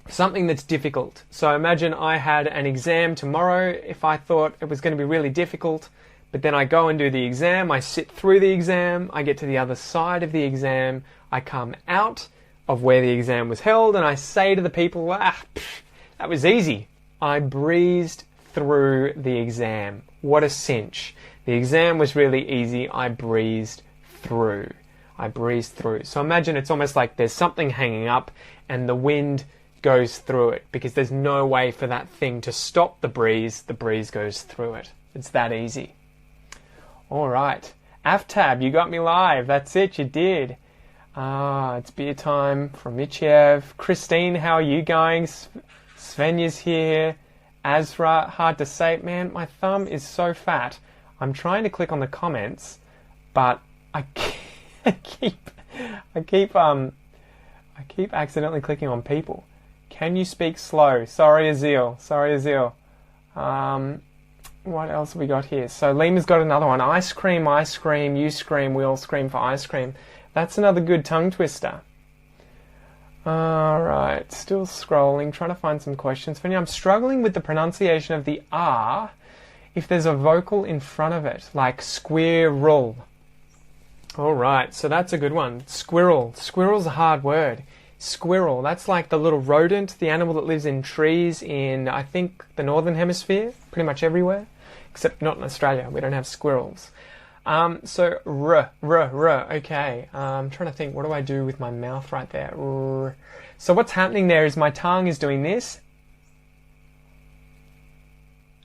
A: Something that's difficult. So imagine I had an exam tomorrow. If I thought it was going to be really difficult, but then I go and do the exam, I sit through the exam, I get to the other side of the exam, I come out of where the exam was held, and I say to the people, that was easy. I breezed through the exam. What a cinch. The exam was really easy. I breezed through. I breezed through. So imagine it's almost like there's something hanging up and the wind goes through it, because there's no way for that thing to stop the breeze goes through it. It's that easy. All right. Aftab, you got me live. That's it, you did. It's beer time from Michiev. Christine, how are you going? Svenya's here. Azra, hard to say. Man, my thumb is so fat. I'm trying to click on the comments, but I keep accidentally clicking on people. Can you speak slow? Sorry, Azil. What else have we got here? So Lima's got another one. Ice cream, you scream, we all scream for ice cream. That's another good tongue twister. Alright, still scrolling, trying to find some questions. Finny, I'm struggling with the pronunciation of the R if there's a vocal in front of it, like squirrel. Alright, so that's a good one. Squirrel. Squirrel's a hard word. Squirrel, that's like the little rodent, the animal that lives in trees in, I think, the northern hemisphere, pretty much everywhere, except not in Australia. We don't have squirrels. So, okay. I'm trying to think, what do I do with my mouth right there? So what's happening there is my tongue is doing this,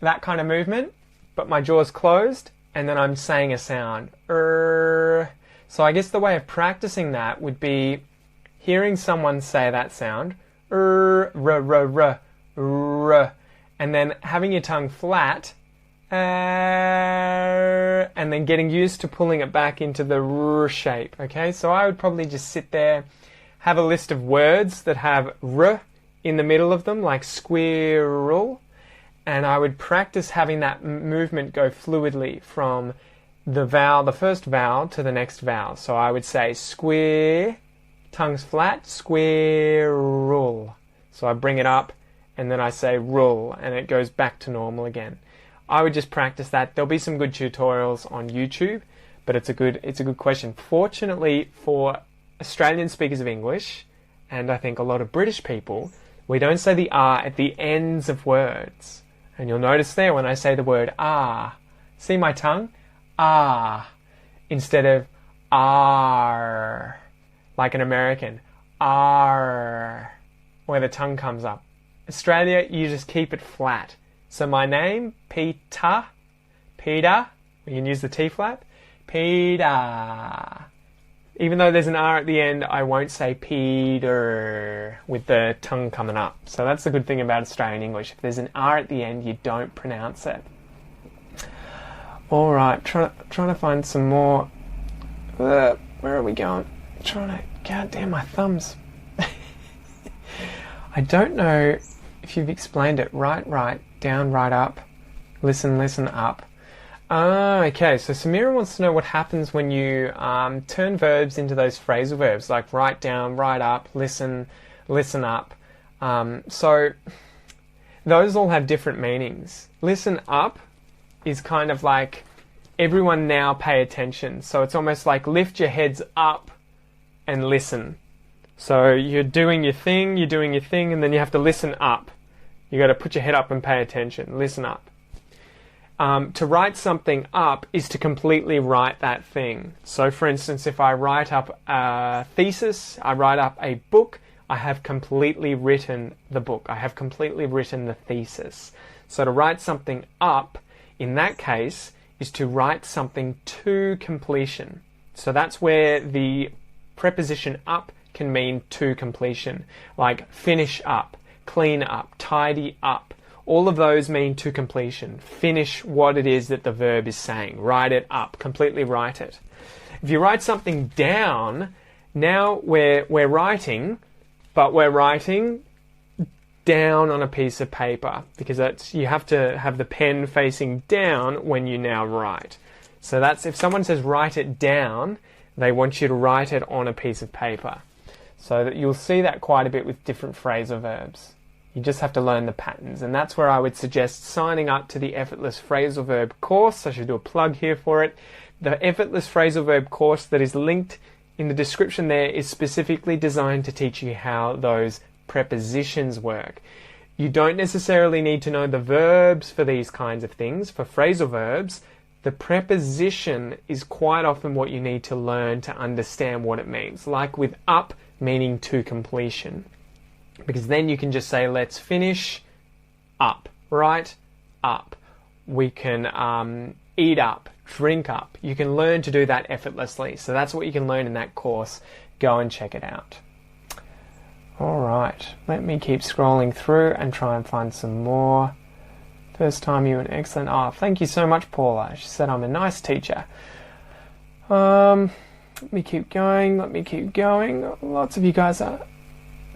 A: that kind of movement, but my jaw's closed, and then I'm saying a sound. So I guess the way of practicing that would be hearing someone say that sound, and then having your tongue flat, and then getting used to pulling it back into the r shape. Okay, so I would probably just sit there, have a list of words that have r in the middle of them, like squirrel, and I would practice having that movement go fluidly from the first vowel to the next vowel. So I would say square, tongue's flat, squirrel. So I bring it up, and then I say roll, and it goes back to normal again. I would just practice that. There'll be some good tutorials on YouTube, but it's a good question. Fortunately for Australian speakers of English, and I think a lot of British people, we don't say the R at the ends of words. And you'll notice there when I say the word ah, see my tongue? Ah, instead of R, like an American. R, where the tongue comes up. Australia, you just keep it flat. So my name, Peter, we can use the T flat, Peter. Even though there's an R at the end, I won't say Peter with the tongue coming up. So that's the good thing about Australian English. If there's an R at the end, you don't pronounce it. Alright, trying to find some more. Where are we going? God damn, my thumbs. I don't know if you've explained it. Right, down, right, up. Listen, up. Okay, so Samira wants to know what happens when you turn verbs into those phrasal verbs, like write down, write up, listen up. So those all have different meanings. Listen up is kind of like everyone now pay attention. So it's almost like lift your heads up and listen. So you're doing your thing, and then you have to listen up. You got to put your head up and pay attention. Listen up. To write something up is to completely write that thing. So for instance, if I write up a thesis, I write up a book, I have completely written the book. I have completely written the thesis. So to write something up, in that case, is to write something to completion. So that's where the preposition up can mean to completion, like finish up, clean up, tidy up, all of those mean to completion. Finish what it is that the verb is saying. Write it up. Completely write it. If you write something down, now we're writing, but we're writing down on a piece of paper, because you have to have the pen facing down when you now write. So that's, if someone says write it down, they want you to write it on a piece of paper. So that you'll see that quite a bit with different phrasal verbs. You just have to learn the patterns, and that's where I would suggest signing up to the Effortless Phrasal Verb course. I should do a plug here for it. The Effortless Phrasal Verb course that is linked in the description there is specifically designed to teach you how those prepositions work. You don't necessarily need to know the verbs for these kinds of things. For phrasal verbs, the preposition is quite often what you need to learn to understand what it means. Like with up meaning to completion. Because then you can just say, let's finish up, right? Up. We can eat up, drink up. You can learn to do that effortlessly. So that's what you can learn in that course. Go and check it out. All right, let me keep scrolling through and try and find some more. First time you an excellent. Oh, thank you so much, Paula. She said I'm a nice teacher. Let me keep going. Lots of you guys are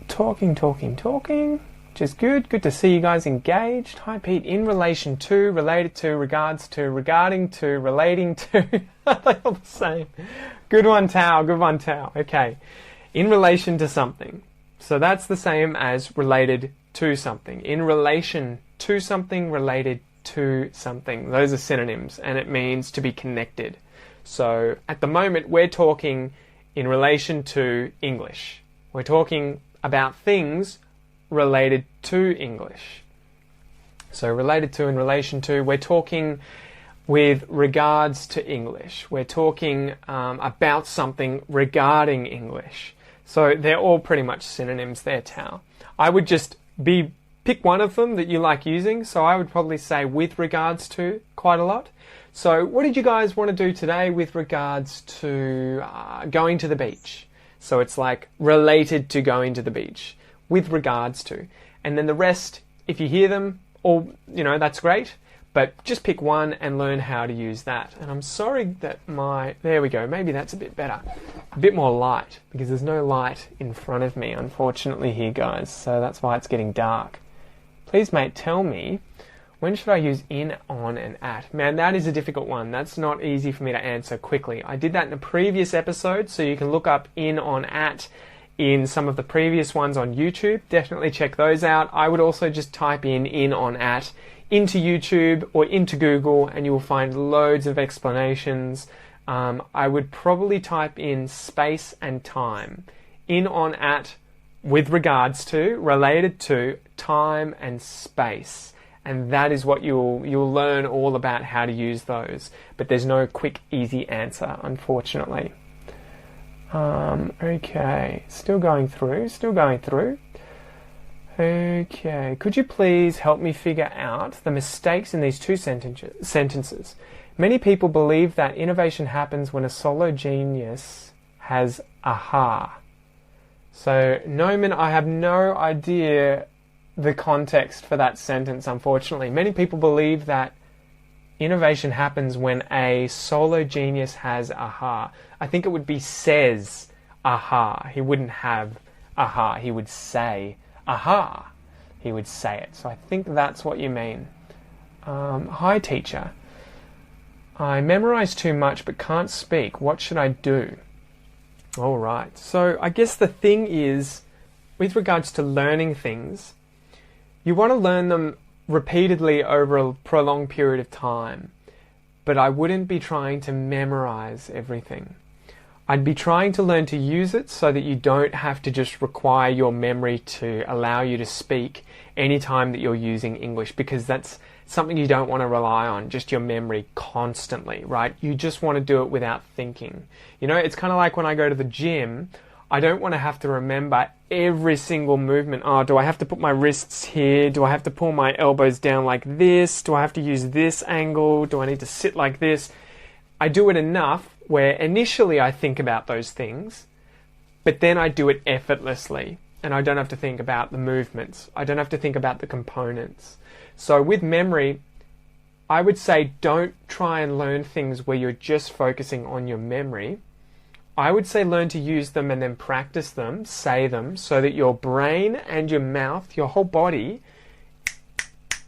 A: talking, which is good. Good to see you guys engaged. Hi, Pete. In relation to, related to, regards to, regarding to, relating to. They're all the same. Good one, Tao. Okay. In relation to something. So that's the same as related to something. In relation to something, related to something. Those are synonyms, and it means to be connected. So at the moment, we're talking in relation to English. We're talking about things related to English. So related to, in relation to, we're talking with regards to English. We're talking about something regarding English. So they're all pretty much synonyms there, Tao. I would just pick one of them that you like using. So I would probably say with regards to quite a lot. So what did you guys want to do today with regards to going to the beach? So it's like related to going to the beach, with regards to. And then the rest, if you hear them, all, that's great. But just pick one and learn how to use that. And I'm sorry that there we go, maybe that's a bit better. A bit more light, because there's no light in front of me, unfortunately here, guys. So that's why it's getting dark. Please, mate, tell me, when should I use in, on, and at? Man, that is a difficult one. That's not easy for me to answer quickly. I did that in a previous episode, so you can look up in, on, at in some of the previous ones on YouTube. Definitely check those out. I would also just type in, on, at, into YouTube or into Google, and you will find loads of explanations. I would probably type in space and time. In, on, at, with regards to, related to, time and space. And that is what you'll learn all about how to use those. But there's no quick, easy answer, unfortunately. Okay, still going through. Okay, could you please help me figure out the mistakes in these two sentences? Many people believe that innovation happens when a solo genius has aha. So, Noman, I have no idea the context for that sentence, unfortunately. Many people believe that innovation happens when a solo genius has aha. I think it would be says aha. He wouldn't have aha. He would say aha. He would say it. So I think that's what you mean. Hi, teacher. I memorize too much but can't speak. What should I do? All right. So I guess the thing is, with regards to learning things, you want to learn them repeatedly over a prolonged period of time. But I wouldn't be trying to memorize everything. I'd be trying to learn to use it so that you don't have to just require your memory to allow you to speak anytime that you're using English, because that's something you don't want to rely on, just your memory constantly, right? You just want to do it without thinking. It's kind of like when I go to the gym, I don't want to have to remember every single movement. Oh, do I have to put my wrists here? Do I have to pull my elbows down like this? Do I have to use this angle? Do I need to sit like this? I do it enough where initially I think about those things, but then I do it effortlessly. and I don't have to think about the movements. I don't have to think about the components. So with memory, I would say don't try and learn things where you're just focusing on your memory. I would say learn to use them and then practice them, say them, so that your brain and your mouth, your whole body,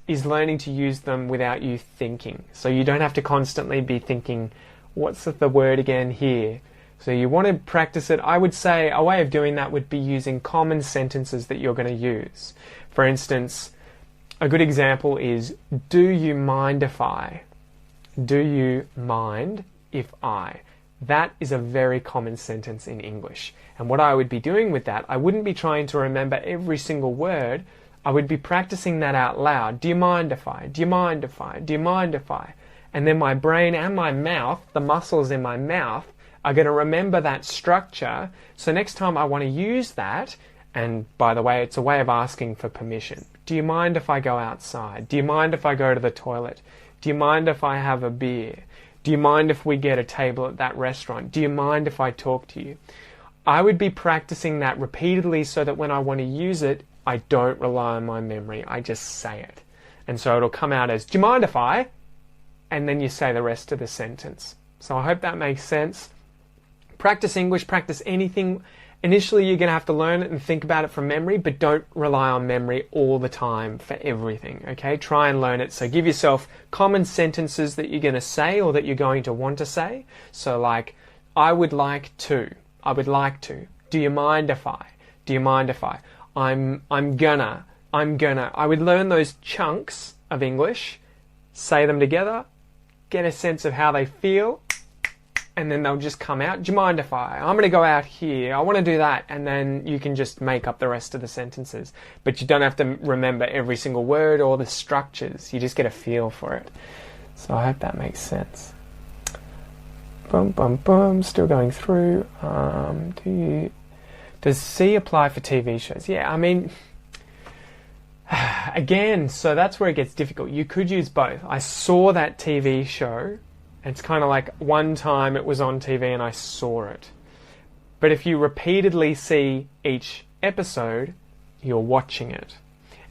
A: is learning to use them without you thinking. So you don't have to constantly be thinking, what's the word again here? So you want to practice it. I would say a way of doing that would be using common sentences that you're going to use. For instance, a good example is, do you mind if I? Do you mind if I? That is a very common sentence in English. And what I would be doing with that, I wouldn't be trying to remember every single word. I would be practicing that out loud. Do you mind if I? Do you mind if I? Do you mind if I? And then my brain and my mouth, the muscles in my mouth, are going to remember that structure. So next time I want to use that, and by the way, it's a way of asking for permission. Do you mind if I go outside? Do you mind if I go to the toilet? Do you mind if I have a beer? Do you mind if we get a table at that restaurant? Do you mind if I talk to you? I would be practicing that repeatedly so that when I want to use it, I don't rely on my memory. I just say it. And so it'll come out as, do you mind if I? And then you say the rest of the sentence. So I hope that makes sense. Practice English, practice anything. Initially, you're going to have to learn it and think about it from memory, but don't rely on memory all the time for everything, okay? Try and learn it. So give yourself common sentences that you're going to say or that you're going to want to say. So like, I would like to. I would like to. Do you mind if I? Do you mind if I? I'm gonna. I would learn those chunks of English, say them together, get a sense of how they feel, and then they'll just come out. Do you mind if I? I'm going to go out here. I want to do that. And then you can just make up the rest of the sentences. But you don't have to remember every single word or the structures. You just get a feel for it. So I hope that makes sense. Boom, boom, boom. Still going through. Does C apply for TV shows? Yeah, I mean, again, so that's where it gets difficult. You could use both. I saw that TV show. It's kind of like one time it was on TV and I saw it. But if you repeatedly see each episode, you're watching it.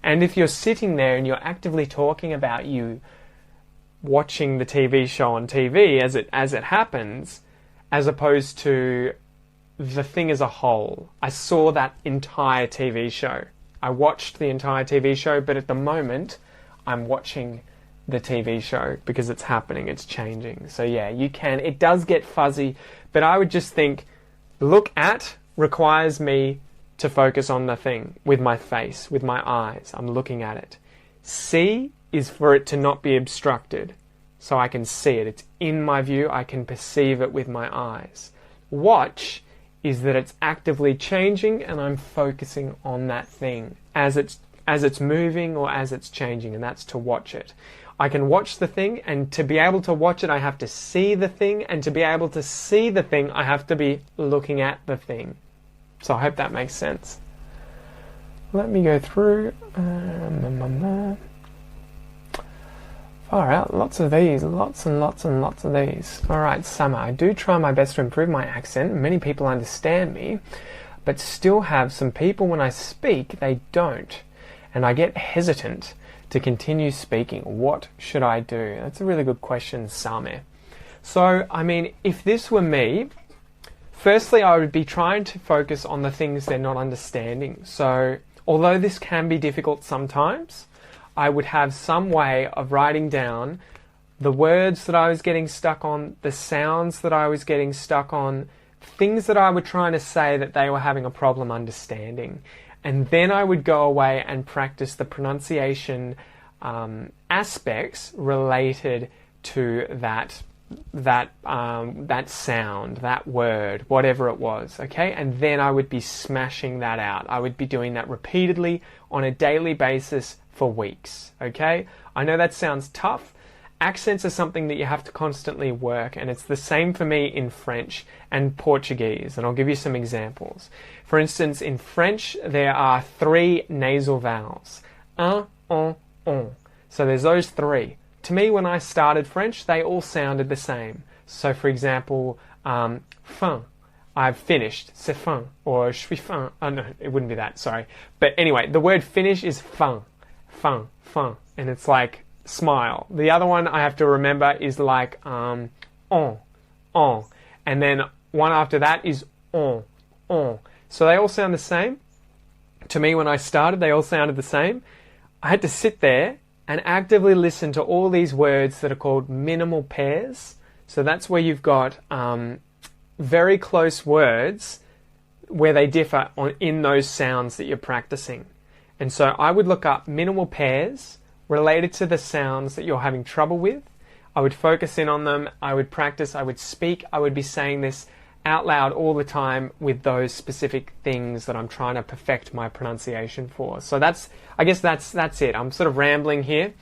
A: And if you're sitting there and you're actively talking about you watching the TV show on TV as it happens, as opposed to the thing as a whole. I saw that entire TV show. I watched the entire TV show, but at the moment, I'm watching the TV show because it's happening, it's changing. So yeah, you can. It does get fuzzy, but I would just think, look at requires me to focus on the thing with my face, with my eyes. I'm looking at it. See is for it to not be obstructed, so I can see it. It's in my view. I can perceive it with my eyes. Watch is that it's actively changing and I'm focusing on that thing as it's moving or as it's changing, and that's to watch it. I can watch the thing, and to be able to watch it, I have to see the thing, and to be able to see the thing, I have to be looking at the thing. So I hope that makes sense. Let me go through. Far out, lots of these, lots and lots and lots of these. Alright, Summer, I do try my best to improve my accent. Many people understand me, but still have some people when I speak, they don't. And I get hesitant to continue speaking. What should I do? That's a really good question, Same. So, I mean, if this were me, firstly, I would be trying to focus on the things they're not understanding. So, although this can be difficult sometimes, I would have some way of writing down the words that I was getting stuck on, the sounds that I was getting stuck on, things that I were trying to say that they were having a problem understanding. And then I would go away and practice the pronunciation aspects related to that sound, that word, whatever it was, okay? And then I would be smashing that out. I would be doing that repeatedly on a daily basis for weeks, okay? I know that sounds tough. Accents are something that you have to constantly work, and it's the same for me in French and Portuguese, and I'll give you some examples. For instance, in French, there are 3 nasal vowels. Un, on. So there's those 3. To me, when I started French, they all sounded the same. So for example, fin, I've finished, c'est fin, or je suis fin. Oh no, it wouldn't be that, sorry. But anyway, the word finish is fin, fin, fin, and it's like smile. The other one I have to remember is like on, and then one after that is on. So they all sound the same. To me, when I started, they all sounded the same. I had to sit there and actively listen to all these words that are called minimal pairs. So that's where you've got very close words where they differ in those sounds that you're practicing. And so I would look up minimal pairs related to the sounds that you're having trouble with. I would focus in on them. I would practice. I would speak. I would be saying this out loud all the time with those specific things that I'm trying to perfect my pronunciation for. So I guess that's it. I'm sort of rambling here.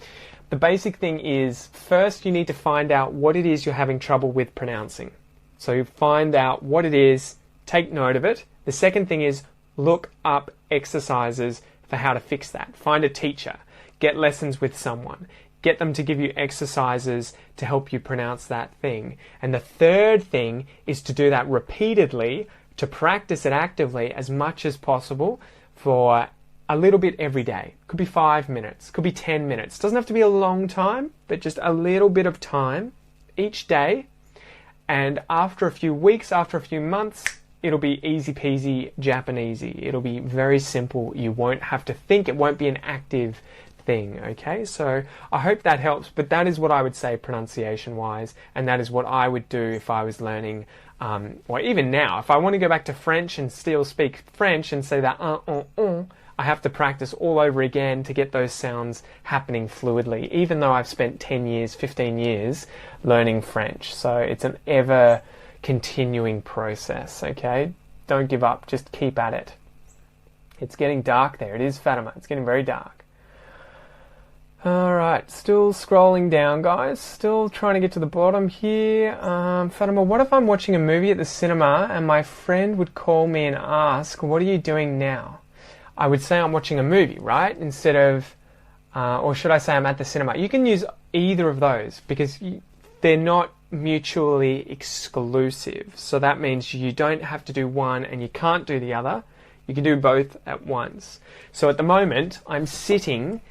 A: The basic thing is, first you need to find out what it is you're having trouble with pronouncing. So you find out what it is, take note of it. The second thing is look up exercises for how to fix that. Find a teacher, get lessons with someone, get them to give you exercises to help you pronounce that thing. And the third thing is to do that repeatedly, to practice it actively as much as possible for a little bit every day. Could be 5 minutes, could be 10 minutes. Doesn't have to be a long time, but just a little bit of time each day. And after a few weeks, after a few months, it'll be easy peasy Japanesey. It'll be very simple. You won't have to think. It won't be an active thing, okay? So I hope that helps, but that is what I would say pronunciation-wise, and that is what I would do if I was learning, or even now, if I want to go back to French and still speak French and say that I have to practice all over again to get those sounds happening fluidly, even though I've spent 10 years, 15 years learning French. So it's an ever continuing process, okay? Don't give up, just keep at it. It's getting dark there. It is Fatima. It's getting very dark. Alright, still scrolling down, guys. Still trying to get to the bottom here. Fatima, what if I'm watching a movie at the cinema and my friend would call me and ask, what are you doing now? I would say I'm watching a movie, right? Instead of, or should I say I'm at the cinema? You can use either of those because they're not mutually exclusive. So that means you don't have to do one and you can't do the other. You can do both at once. So at the moment, I'm sitting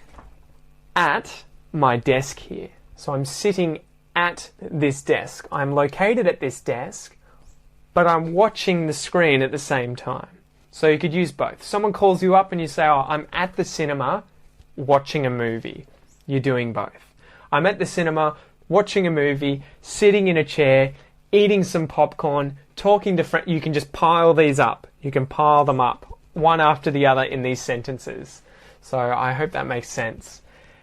A: at my desk here. So I'm sitting at this desk. I'm located at this desk, but I'm watching the screen at the same time. So you could use both. Someone calls you up and you say, oh, I'm at the cinema watching a movie. You're doing both. I'm at the cinema watching a movie, sitting in a chair, eating some popcorn, talking to friends. You can just pile these up. You can pile them up one after the other in these sentences. So I hope that makes sense.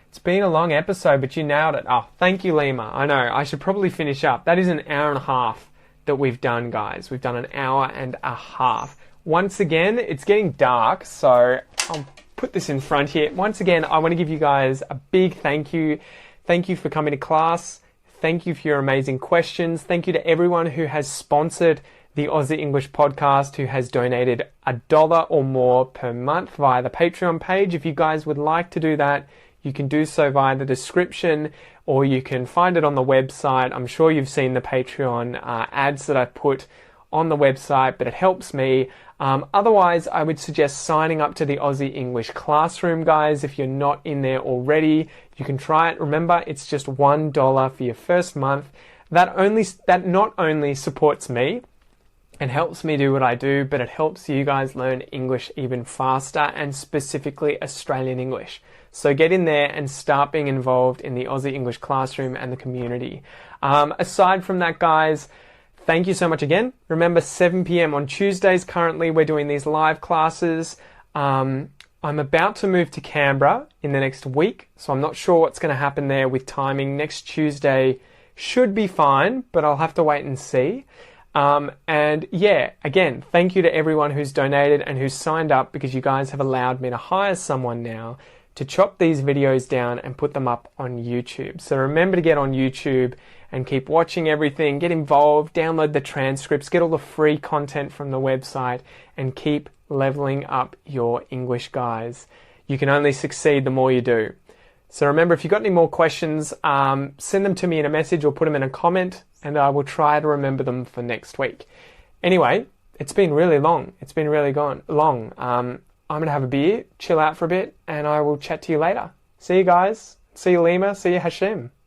A: It's been a long episode, but you nailed it. Oh, thank you, Lima. I know, I should probably finish up. That is an hour and a half that we've done, guys. We've done an hour and a half. Once again, it's getting dark, so I'll put this in front here. Once again, I want to give you guys a big thank you. Thank you for coming to class. Thank you for your amazing questions. Thank you to everyone who has sponsored the Aussie English podcast, who has donated $1 or more per month via the Patreon page. If you guys would like to do that, you can do so via the description, or you can find it on the website. I'm sure you've seen the Patreon ads that I put on the website, but it helps me. Otherwise, I would suggest signing up to the Aussie English Classroom, guys. If you're not in there already, you can try it. Remember, it's just $1 for your first month. That not only supports me and helps me do what I do, but it helps you guys learn English even faster, and specifically Australian English. So get in there and start being involved in the Aussie English Classroom and the community. Aside from that, guys, thank you so much again. Remember, 7 p.m. on Tuesdays currently, we're doing these live classes. I'm about to move to Canberra in the next week, so I'm not sure what's going to happen there with timing. Next Tuesday should be fine, but I'll have to wait and see. And yeah, again, thank you to everyone who's donated and who's signed up, because you guys have allowed me to hire someone now to chop these videos down and put them up on YouTube. So remember to get on YouTube and keep watching everything, get involved, download the transcripts, get all the free content from the website, and keep leveling up your English, guys. You can only succeed the more you do. So remember, if you've got any more questions, send them to me in a message or put them in a comment, and I will try to remember them for next week. Anyway, it's been really long. It's been really long. I'm going to have a beer, chill out for a bit, and I will chat to you later. See you guys. See you Lima. See you Hashim.